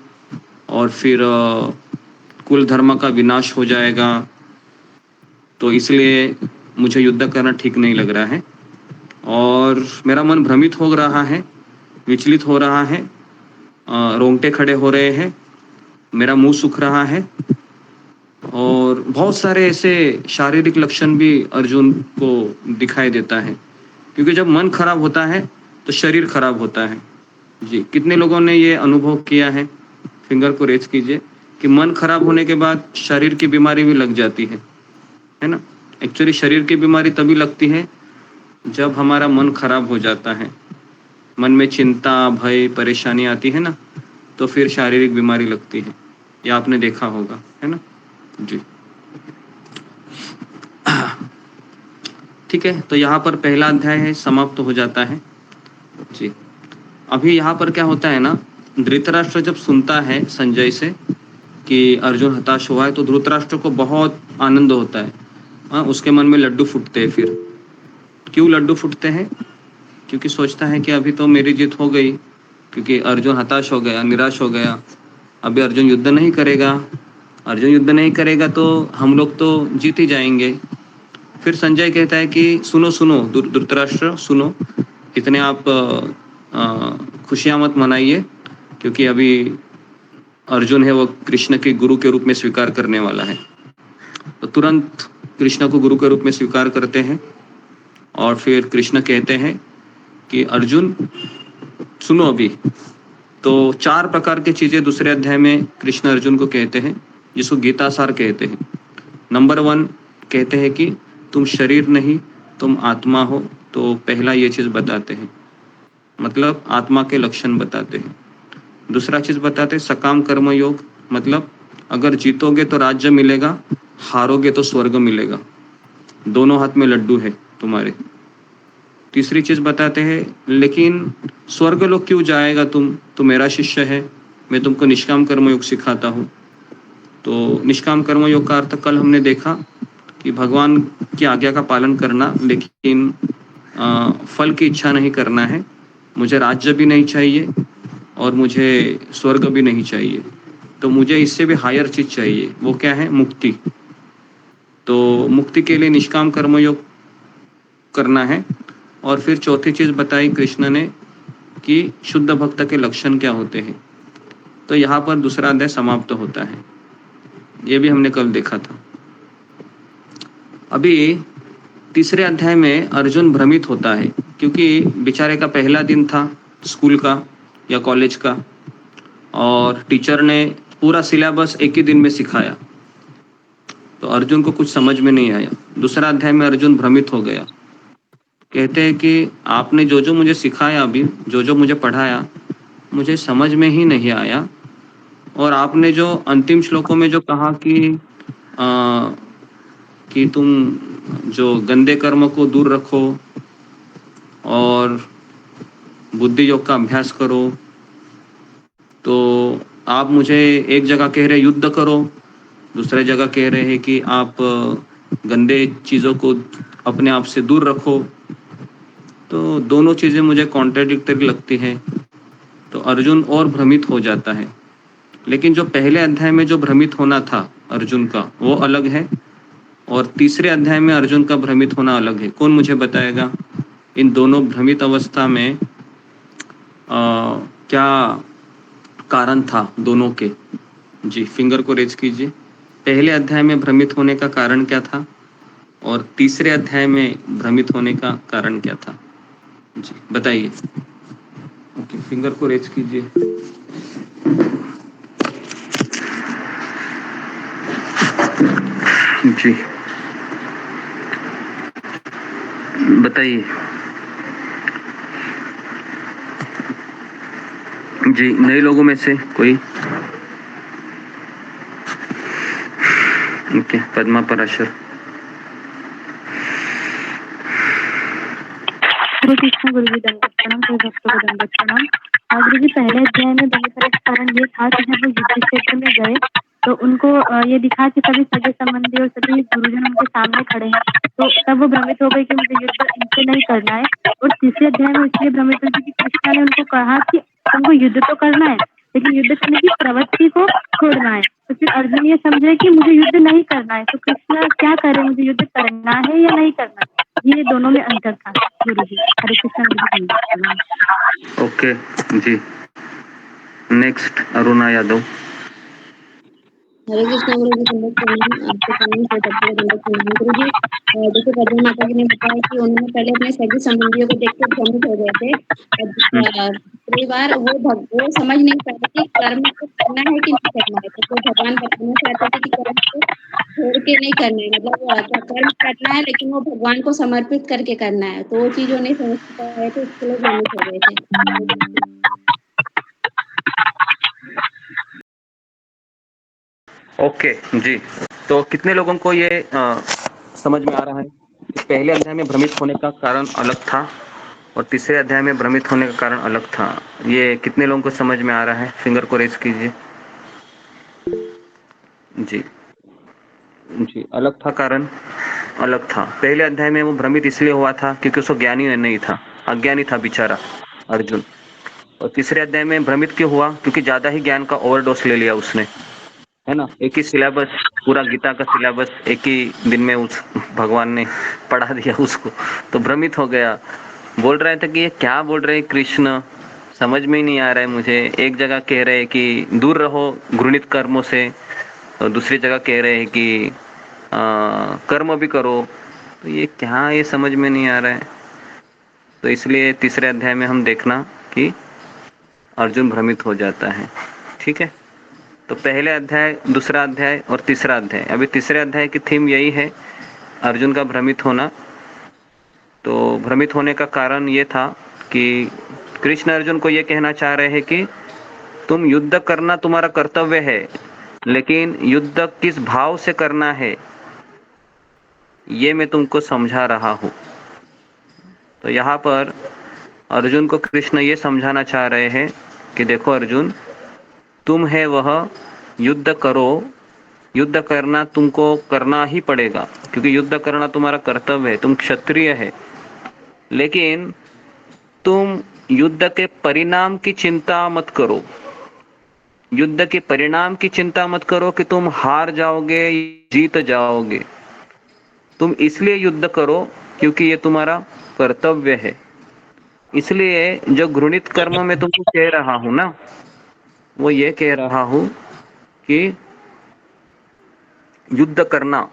और फिर कुल धर्म का विनाश हो जाएगा, तो इसलिए मुझे युद्ध करना ठीक नहीं लग रहा है और मेरा मन भ्रमित हो रहा है, विचलित हो रहा है, रोंगटे खड़े हो रहे हैं, मेरा मुंह सूख रहा है और बहुत सारे ऐसे शारीरिक लक्षण भी अर्जुन को दिखाई देता है। क्योंकि जब मन खराब होता है तो शरीर खराब होता है जी। कितने लोगों ने ये अनुभव किया है? फिंगर को रेज कीजिए कि मन खराब होने के बाद शरीर की बीमारी भी लग जाती है ना? एक्चुअली शरीर की बीमारी तभी लगती है जब हमारा मन खराब हो जाता है, मन में चिंता, भय, परेशानी आती है ना, तो फिर शारीरिक बीमारी लगती है। ये आपने देखा होगा, है ना जी। ठीक है, तो यहाँ पर पहला अध्याय है समाप्त हो जाता है जी। अभी यहाँ पर क्या होता है ना, धृतराष्ट्र जब सुनता है संजय से कि अर्जुन हताश हुआ है तो धृतराष्ट्र को बहुत आनंद होता है। हाँ, उसके मन में लड्डू फूटते हैं। फिर क्यों लड्डू फूटते हैं? क्योंकि सोचता है कि अभी तो मेरी जीत हो गई, क्योंकि अर्जुन हताश हो गया, निराश हो गया। अभी अर्जुन युद्ध नहीं करेगा, अर्जुन युद्ध नहीं करेगा तो हम लोग तो जीत ही जाएंगे। फिर संजय कहता है कि सुनो सुनो धृतराष्ट्र, सुनो, इतने आप खुशियां मत मनाइए, क्योंकि अभी अर्जुन है वो कृष्ण के गुरु के रूप में स्वीकार करने वाला है। तो तुरंत कृष्ण को गुरु के रूप में स्वीकार करते हैं और फिर कृष्ण कहते हैं कि अर्जुन सुनो अभी। तो 4 प्रकार की चीजें दूसरे अध्याय में कृष्ण अर्जुन को कहते हैं, जिसको गीतासार कहते हैं। नंबर 1, कहते हैं कि तुम शरीर नहीं तुम आत्मा हो, तो पहला ये चीज बताते हैं, मतलब आत्मा के लक्षण बताते हैं। दूसरा चीज बताते हैं सकाम कर्म योग, मतलब अगर जीतोगे तो राज्य मिलेगा, हारोगे तो स्वर्ग मिलेगा, दोनों हाथ में लड्डू है तुम्हारे। तीसरी चीज बताते हैं लेकिन स्वर्ग लोग क्यों जाएगा तुम, तो मेरा शिष्य है, मैं तुमको निष्काम कर्म योग सिखाता हूँ। तो निष्काम कर्म योग का अर्थ कल हमने देखा कि भगवान की आज्ञा का पालन करना, लेकिन फल की इच्छा नहीं करना है। मुझे राज्य भी नहीं चाहिए और मुझे स्वर्ग भी नहीं चाहिए, तो मुझे इससे भी हायर चीज चाहिए, वो क्या है, मुक्ति। तो मुक्ति के लिए निष्काम कर्मयोग करना है। और फिर चौथी चीज बताई कृष्ण ने कि शुद्ध भक्त के लक्षण क्या होते हैं। तो यहाँ पर दूसरा अध्याय समाप्त होता है, ये भी हमने कल देखा था। अभी तीसरे अध्याय में अर्जुन भ्रमित होता है, क्योंकि बेचारे का पहला दिन था स्कूल का या कॉलेज का, और टीचर ने पूरा सिलेबस एक ही दिन में सिखाया, तो अर्जुन को कुछ समझ में नहीं आया। दूसरा अध्याय में अर्जुन भ्रमित हो गया, कहते हैं कि आपने जो जो मुझे सिखाया, अभी जो जो मुझे पढ़ाया, मुझे समझ में ही नहीं आया। और आपने जो अंतिम श्लोकों में जो कहा कि तुम जो गंदे कर्म को दूर रखो और बुद्धि योग का अभ्यास करो, तो आप मुझे एक जगह कह रहे युद्ध करो, दूसरे जगह कह रहे हैं कि आप गंदे चीज़ों को अपने आप से दूर रखो। तो दोनों चीज़ें मुझे कॉन्ट्राडिक्टरी लगती हैं, तो अर्जुन और भ्रमित हो जाता है। लेकिन जो पहले अध्याय में जो भ्रमित होना था अर्जुन का, वो अलग है, और तीसरे अध्याय में अर्जुन का भ्रमित होना अलग है। कौन मुझे बताएगा इन दोनों भ्रमित अवस्था में क्या कारण था दोनों के? जी, फिंगर को रेज कीजिए। पहले अध्याय में भ्रमित होने का कारण क्या था और तीसरे अध्याय में भ्रमित होने का कारण क्या था? जी बताइए। ओके, फिंगर को रेज कीजिए। जी बताइए। जी, नए लोगों में से कोई? ओके, पद्मा पराशर। कृष्ण गुरु जी दंडवत प्रणाम, कोई भक्तों को दंडवत प्रणाम। गुरु जी पहले अध्याय में भ्रमित होने का कारण ये था कि जब वो युद्ध क्षेत्र में गए तो उनको ये दिखा कि सभी सगे संबंधी और सभी गुरुजन उनके सामने खड़े हैं, तो तब वो भ्रमित हो गए कि मुझे युद्ध इनसे नहीं करना है। और तीसरे अध्याय में इसलिए भ्रमित हुई कि कृष्ण ने उनको कहा कि तुमको युद्ध तो करना है, लेकिन युद्ध करने की प्रवृत्ति को छोड़ना है। तो फिर अर्जुन ये समझे कि मुझे युद्ध नहीं करना है, तो कृष्ण क्या करे, मुझे युद्ध करना है या नहीं करना है, ये दोनों में अंतर था। गुरु जी हरे कृष्ण। ओके जी, नेक्स्ट अरुणा यादव। हरे कृष्ण गुरु जी, दंडवत प्रणाम। आपके प्रणाम, कोई भक्तों को दंडवत प्रणाम। गुरु जी जैसे पद्मा माता जी ने बताया कि उन्होंने पहले अपने सभी संबंधियों को देख के भ्रमित हो गए थे। कई बार वो समझ नहीं पाए कि कर्म को करना है कि नहीं करना है, तो भगवान बताना चाहते थे कि कर्म को छोड़ के नहीं करना है, मतलब कर्म करना है लेकिन वो भगवान को समर्पित करके करना है, तो वो चीज नहीं समझ पाए थे, इसके लिए भ्रमित हो गए थे। ओके जी, तो कितने लोगों को ये समझ में आ रहा है? पहले अध्याय में भ्रमित होने का कारण अलग था और तीसरे अध्याय में भ्रमित होने का कारण अलग था। ये कितने लोगों को समझ में आ रहा है? फिंगर को रेज कीजिए। जी जी, अलग था, कारण अलग था। पहले अध्याय में वो भ्रमित इसलिए हुआ था क्योंकि उसको ज्ञानी नहीं था, अज्ञानी था बेचारा अर्जुन। और तीसरे अध्याय में भ्रमित क्यों हुआ? क्योंकि ज्यादा ही ज्ञान का ओवरडोज ले लिया उसने, है ना। एक ही सिलेबस, पूरा गीता का सिलेबस एक ही दिन में उस भगवान ने पढ़ा दिया उसको, तो भ्रमित हो गया। बोल रहे थे कि ये क्या बोल रहे कृष्ण, समझ में ही नहीं आ रहा है मुझे। एक जगह कह रहे हैं कि दूर रहो घृणित कर्मों से, और दूसरी जगह कह रहे हैं कि कर्म भी करो, तो ये क्या, ये समझ में नहीं आ रहा है। तो इसलिए तीसरे अध्याय में हम देखना कि अर्जुन भ्रमित हो जाता है। ठीक है, तो पहले अध्याय, दूसरा अध्याय और तीसरा अध्याय। अभी तीसरे अध्याय की थीम यही है अर्जुन का भ्रमित होना, तो भ्रमित होने का कारण ये था कि कृष्ण अर्जुन को ये कहना चाह रहे हैं कि तुम युद्ध करना तुम्हारा कर्तव्य है, लेकिन युद्ध किस भाव से करना है ये मैं तुमको समझा रहा हूँ। तो यहाँ पर अर्जुन को कृष्ण ये समझाना चाह रहे हैं कि देखो अर्जुन, तुम है वह, युद्ध करो, युद्ध करना तुमको करना ही पड़ेगा, क्योंकि युद्ध करना तुम्हारा कर्तव्य है, तुम क्षत्रिय है। लेकिन तुम युद्ध के परिणाम की चिंता मत करो, युद्ध के परिणाम की चिंता मत करो कि तुम हार जाओगे, जीत जाओगे। तुम इसलिए युद्ध करो क्योंकि ये तुम्हारा कर्तव्य है। इसलिए जो घृणित कर्म में तुमको कह रहा हूं ना, वो ये कह रहा हूं कि युद्ध करना,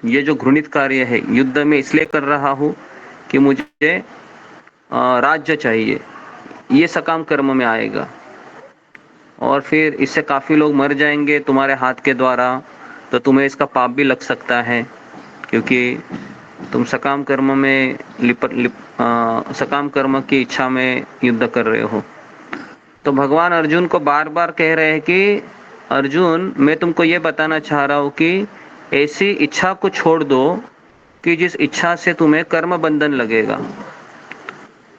ये जो घृणित कार्य है, युद्ध में इसलिए कर रहा हूं कि मुझे राज्य चाहिए, ये सकाम कर्म में आएगा। और फिर इससे काफी लोग मर जाएंगे तुम्हारे हाथ के द्वारा, तो तुम्हें इसका पाप भी लग सकता है, क्योंकि तुम सकाम कर्म में सकाम कर्म की इच्छा में युद्ध कर रहे हो। तो भगवान अर्जुन को बार बार कह रहे हैं कि अर्जुन, मैं तुमको ये बताना चाह रहा हूँ कि ऐसी इच्छा को छोड़ दो कि जिस इच्छा से तुम्हें कर्म बंधन लगेगा।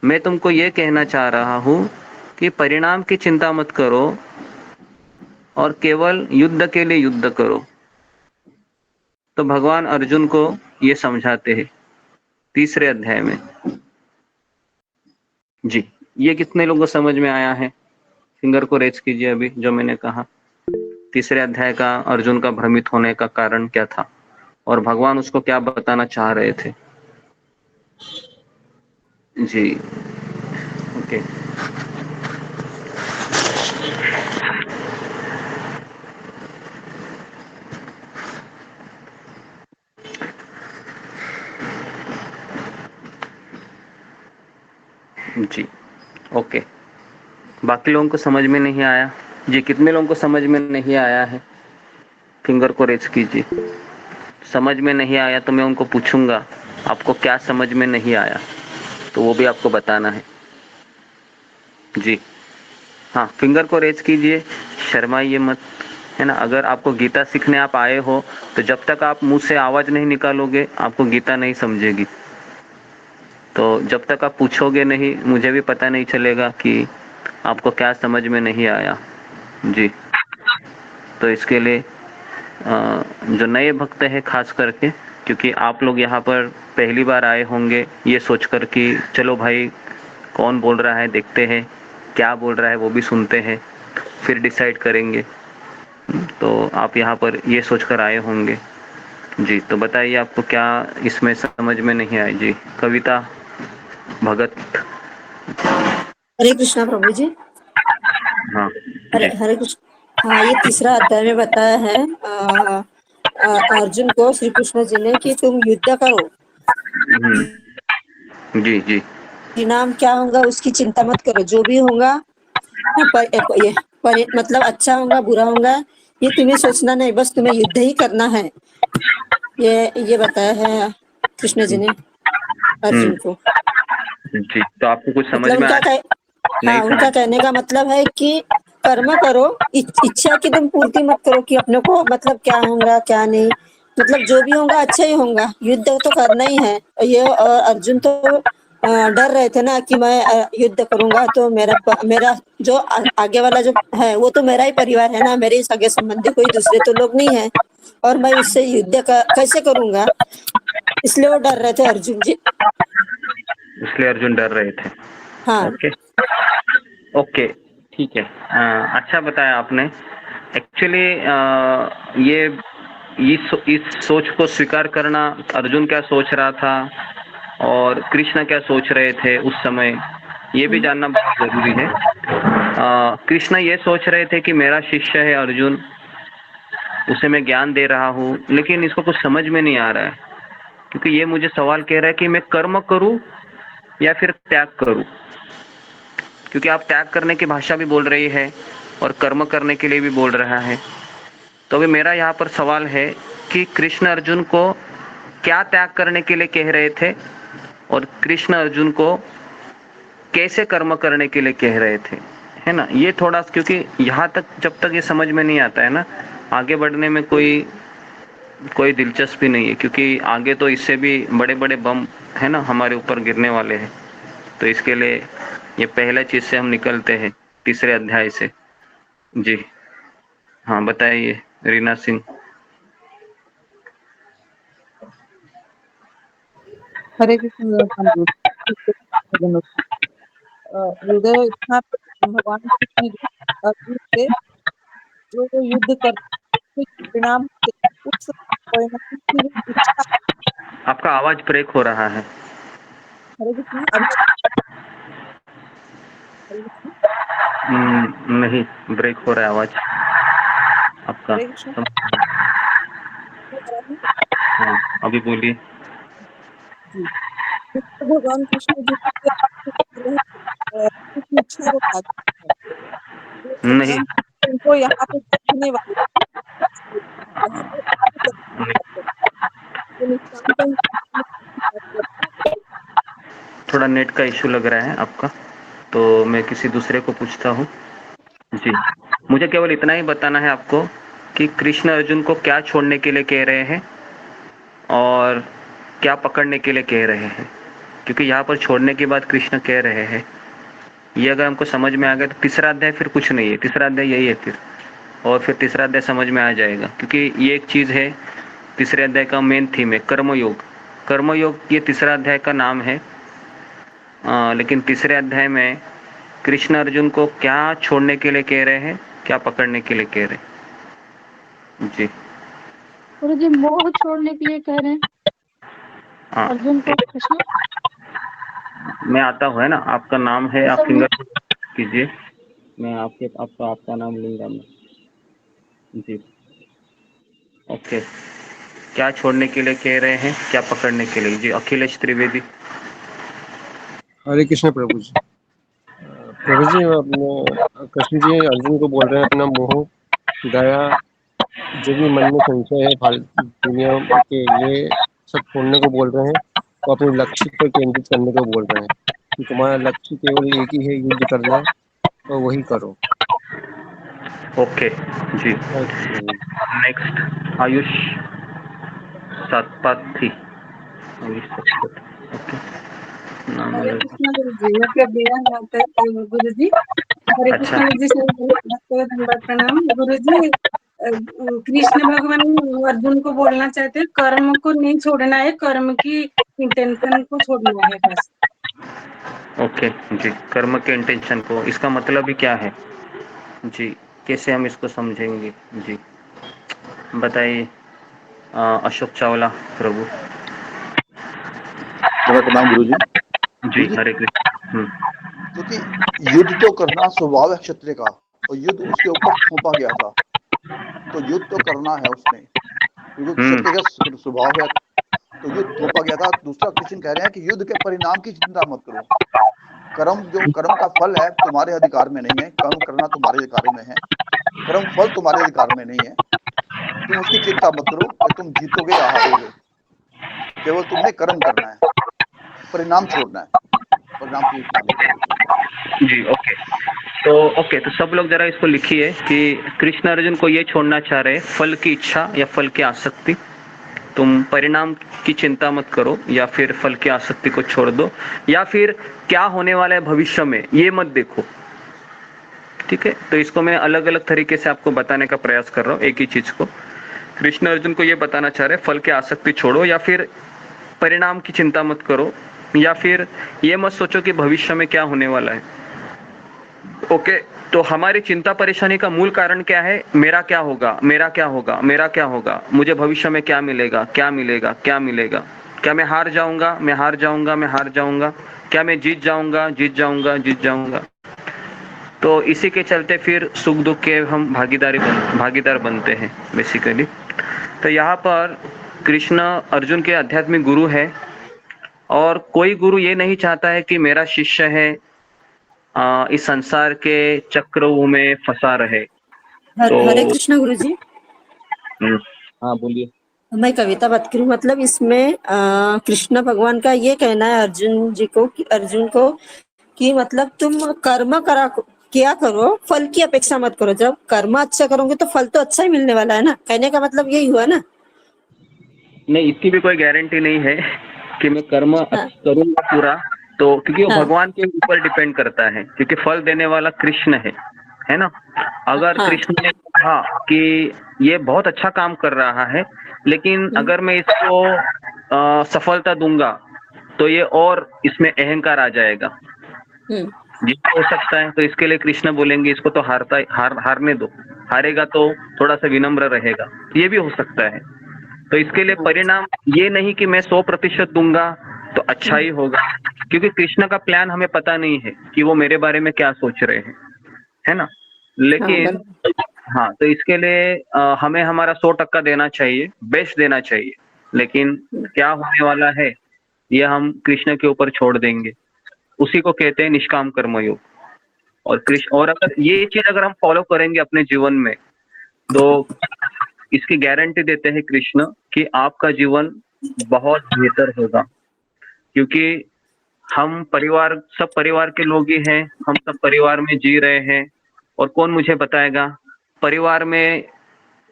मैं तुमको ये कहना चाह रहा हूँ कि परिणाम की चिंता मत करो और केवल युद्ध के लिए युद्ध करो। तो भगवान अर्जुन को ये समझाते हैं तीसरे अध्याय में। जी, ये कितने लोगों को समझ में आया है? फिंगर को रेज कीजिए अभी, जो मैंने कहा तीसरे अध्याय का अर्जुन का भ्रमित होने का कारण क्या था और भगवान उसको क्या बताना चाह रहे थे। जी, ओके। जी, ओके। बाकी लोगों को समझ में नहीं आया? जी, कितने लोगों को समझ में नहीं आया है? फिंगर को रेज कीजिए। समझ में नहीं आया तो मैं उनको पूछूंगा आपको क्या समझ में नहीं आया, तो वो भी आपको बताना है। जी हाँ, फिंगर को रेज कीजिए, शर्माइए मत, है ना। अगर आपको गीता सीखने आप आए हो तो जब तक आप मुंह से आवाज नहीं निकालोगे आपको गीता नहीं समझेगी। तो जब तक आप पूछोगे नहीं, मुझे भी पता नहीं चलेगा कि आपको क्या समझ में नहीं आया। जी, तो इसके लिए जो नए भक्त है खास करके, क्योंकि आप लोग यहाँ पर पहली बार आए होंगे ये सोचकर कि चलो भाई कौन बोल रहा है देखते हैं, क्या बोल रहा है वो भी सुनते हैं, फिर डिसाइड करेंगे। तो आप यहाँ पर ये सोचकर आए होंगे। जी, तो बताइए आपको क्या इसमें समझ में नहीं आया? जी, कविता भगत। हरे कृष्णा प्रभु जी। हाँ, हरे कृष्ण। हाँ, ये तीसरा अध्याय में बताया है अर्जुन को श्री कृष्ण जी ने कि तुम युद्ध करो, जी जी, परिणाम क्या होगा उसकी चिंता मत करो, जो भी होगा मतलब अच्छा होगा बुरा होगा ये तुम्हें सोचना नहीं, बस तुम्हें युद्ध ही करना है। ये बताया है कृष्ण जी ने अर्जुन को। जी, तो आपको कुछ समझ मतलब में आया? हाँ, उनका कहने का मतलब है कि कर्म करो, इच्छा की तुम पूर्ति मत करो कि अपने को मतलब क्या होगा क्या नहीं, मतलब जो भी होगा अच्छा ही होगा, युद्ध तो करना ही है। ये और अर्जुन तो डर रहे थे ना कि मैं युद्ध करूंगा तो मेरा जो आगे वाला जो है वो तो मेरा ही परिवार है ना, मेरे सगे संबंधी कोई दूसरे तो लोग नहीं है, और मैं उससे युद्ध कैसे करूंगा, इसलिए वो डर रहे थे अर्जुन जी। इसलिए अर्जुन डर रहे थे। हाँ, ओके, ठीक है। अच्छा बताया आपने। एक्चुअली ये इस सोच को स्वीकार करना, अर्जुन क्या सोच रहा था और कृष्ण क्या सोच रहे थे उस समय, ये भी जानना बहुत जरूरी है। कृष्ण ये सोच रहे थे कि मेरा शिष्य है अर्जुन, उसे मैं ज्ञान दे रहा हूँ, लेकिन इसको कुछ समझ में नहीं आ रहा है, क्योंकि ये मुझे सवाल कह रहा है कि मैं कर्म करूँ या फिर त्याग करूँ, क्योंकि आप त्याग करने की भाषा भी बोल रही है और कर्म करने के लिए भी बोल रहा है। तो अभी मेरा यहाँ पर सवाल है कि कृष्ण अर्जुन को क्या त्याग करने के लिए कह रहे थे और कृष्ण अर्जुन को कैसे कर्म करने के लिए कह रहे थे, है ना। ये थोड़ा, क्योंकि यहाँ तक जब तक ये समझ में नहीं आता है ना, आगे बढ़ने में कोई दिलचस्पी नहीं है, क्योंकि आगे तो इससे भी बड़े बड़े बम है ना हमारे ऊपर गिरने वाले हैं। तो इसके लिए ये पहले चीज से हम निकलते हैं, तीसरे अध्याय से। जी हाँ, बताइए रीना सिंह। हरे कृष्ण। हृदय इच्छा भगवान कृष्ण अर्जुन से जो युद्ध करते परिणाम से उस परिणाम की इच्छा। आपका आवाज ब्रेक हो रहा है। हरे कृष्ण। अभी नहीं, ब्रेक हो रहा है आवाज आपका। हरे कृष्ण। हाँ, अभी बोलिए। जी, भगवान कृष्ण जी की इच्छा को त्यागते हैं। नहीं, उनको यहाँ पे देखने वाले यहाँ पे थोड़ा नेट का इशू लग रहा है आपका, तो मैं किसी दूसरे को पूछता हूँ। जी, मुझे केवल इतना ही बताना है आपको कि कृष्ण अर्जुन को क्या छोड़ने के लिए कह रहे हैं और क्या पकड़ने के लिए कह रहे हैं, क्योंकि यहाँ पर छोड़ने के बाद कृष्ण कह रहे हैं। ये अगर हमको समझ में आ गया तो तीसरा अध्याय फिर कुछ नहीं है, तीसरा अध्याय यही है फिर, और फिर तीसरा अध्याय समझ में आ जाएगा, क्योंकि ये एक चीज है। तीसरे अध्याय का मेन थीम है कर्मयोग। कर्मयोग ये तीसरा अध्याय का नाम है। लेकिन तीसरे अध्याय में कृष्ण अर्जुन को क्या छोड़ने के लिए कह रहे हैं, क्या पकड़ने के लिए कह रहे हैं। जी गुरुजी मोह छोड़ने के लिए कह रहे हैं हाँ, अर्जुन को कृष्ण। मैं आता हूँ, है ना। आपका नाम है, आप फिंगर कीजिए, मैं आपका नाम लूंगा मैं। जी ओके, क्या छोड़ने के लिए कह रहे हैं, क्या पकड़ने के लिए। जी अखिलेश त्रिवेदी। हरे कृष्ण प्रभु जी। प्रभु जी, कृष्ण जी अर्जुन को बोल रहे हैं अपना मोह, दया, जो भी मन में संशय है दुनिया के, ये सब छोड़ने को बोल रहे हैं। तो अपने लक्ष्य पर केंद्रित करने को बोल रहे हैं कि तुम्हारा लक्ष्य केवल एक ही है, युद्ध करना, तो वही करो। ओके जी। नेक्स्ट आयुष सतपथी। हरे कृष्ण गुरु जी। मतलब मेरा नाम है गुरु जी। हरे अच्छा, कृष्ण गुरु जी से धन्यवाद प्रणाम गुरु जी। कृष्ण भगवान अर्जुन को बोलना चाहते हैं कर्म को नहीं छोड़ना है, कर्म की इंटेंशन को छोड़ना है बस। ओके जी, कर्म के इंटेंशन को, इसका मतलब ही क्या है जी, कैसे हम इसको समझेंगे जी, बताइए। अशोक चावला प्रभु। प्रणाम गुरु जी। जी हरे कृष्ण। क्योंकि युद्ध तो करना स्वभाव है क्षत्रिय का, और युद्ध उसके ऊपर थोपा गया था, तो युद्ध तो करना है उसने, क्योंकि क्षत्रिय का स्वभाव है, तो युद्ध थोपा गया था। दूसरा कृष्ण कह रहे हैं कि युद्ध के परिणाम की चिंता मत करो। कर्म का फल है तुम्हारे अधिकार में नहीं है, कर्म करना तुम्हारे अधिकार में है, कर्म फल तुम्हारे अधिकार में नहीं है। तुम उसकी चिंता मत करो कि तुम जीतोगे या हारोगे, केवल तुमने कर्म करना है, परिणाम छोड़ना है, परिणाम की इच्छा नहीं करनी। जी ओके, तो सब लोग जरा इसको लिखिए कि कृष्ण अर्जुन को ये छोड़ना चाह रहे, फल की इच्छा या फल की आसक्ति। तुम परिणाम की चिंता मत करो, या फिर फल की आसक्ति को छोड़ दो, या फिर क्या होने वाला है भविष्य में ये मत देखो। ठीक है, तो इसको मैं अलग अलग तरीके से आपको बताने का प्रयास कर रहा हूँ, एक ही चीज को। कृष्ण अर्जुन को ये बताना चाह रहे फल की आसक्ति छोड़ो, या फिर परिणाम की चिंता मत करो, या फिर ये मत सोचो कि भविष्य में क्या होने वाला है। ओके, तो हमारी चिंता परेशानी का मूल कारण क्या है? मेरा क्या होगा, मेरा क्या होगा, मेरा क्या होगा, मुझे भविष्य में क्या मिलेगा, क्या मिलेगा, क्या मिलेगा, क्या मैं हार जाऊंगा, मैं हार जाऊंगा, मैं हार जाऊंगा, क्या मैं जीत जाऊंगा, जीत जाऊंगा, जीत जाऊंगा। तो इसी के चलते फिर सुख दुख के हम भागीदार बनते हैं बेसिकली। तो यहाँ पर कृष्ण अर्जुन के आध्यात्मिक गुरु है, और कोई गुरु ये नहीं चाहता है कि मेरा शिष्य है इस संसार के चक्रों में फंसा रहे। तो हरे कृष्ण गुरु जी। हाँ बोलिए। मैं कविता बात करूं, मतलब इसमें कृष्ण भगवान का ये कहना है अर्जुन जी को कि अर्जुन को कि मतलब तुम कर्म किया करो, फल की अपेक्षा मत करो। जब कर्म अच्छा करोगे तो फल तो अच्छा ही मिलने वाला है ना, कहने का मतलब यही हुआ ना। नहीं, इसकी भी कोई गारंटी नहीं है कि मैं कर्म करूंगा पूरा, तो क्योंकि वो भगवान के ऊपर डिपेंड करता है, क्योंकि फल देने वाला कृष्ण है ना। अगर कृष्ण ने कहा कि ये बहुत अच्छा काम कर रहा है, लेकिन अगर मैं इसको सफलता दूंगा तो ये और इसमें अहंकार आ जाएगा, जिसको हो सकता है। तो इसके लिए कृष्ण बोलेंगे इसको तो हारने दो, हारेगा तो थोड़ा सा विनम्र रहेगा, ये भी हो सकता है। तो इसके लिए परिणाम ये नहीं कि मैं 100% दूंगा तो अच्छा ही होगा, क्योंकि कृष्ण का प्लान हमें पता नहीं है कि वो मेरे बारे में क्या सोच रहे हैं, है ना। लेकिन हाँ, तो इसके लिए हमें हमारा 100% देना चाहिए, बेस्ट देना चाहिए, लेकिन क्या होने वाला है ये हम कृष्ण के ऊपर छोड़ देंगे। उसी को कहते हैं निष्काम कर्मयोग। और अगर ये चीज अगर हम फॉलो करेंगे अपने जीवन में, तो इसकी गारंटी देते हैं कृष्ण कि आपका जीवन बहुत बेहतर होगा, क्योंकि हम सब परिवार के लोग ही हैं, हम सब परिवार में जी रहे हैं। और कौन मुझे बताएगा परिवार में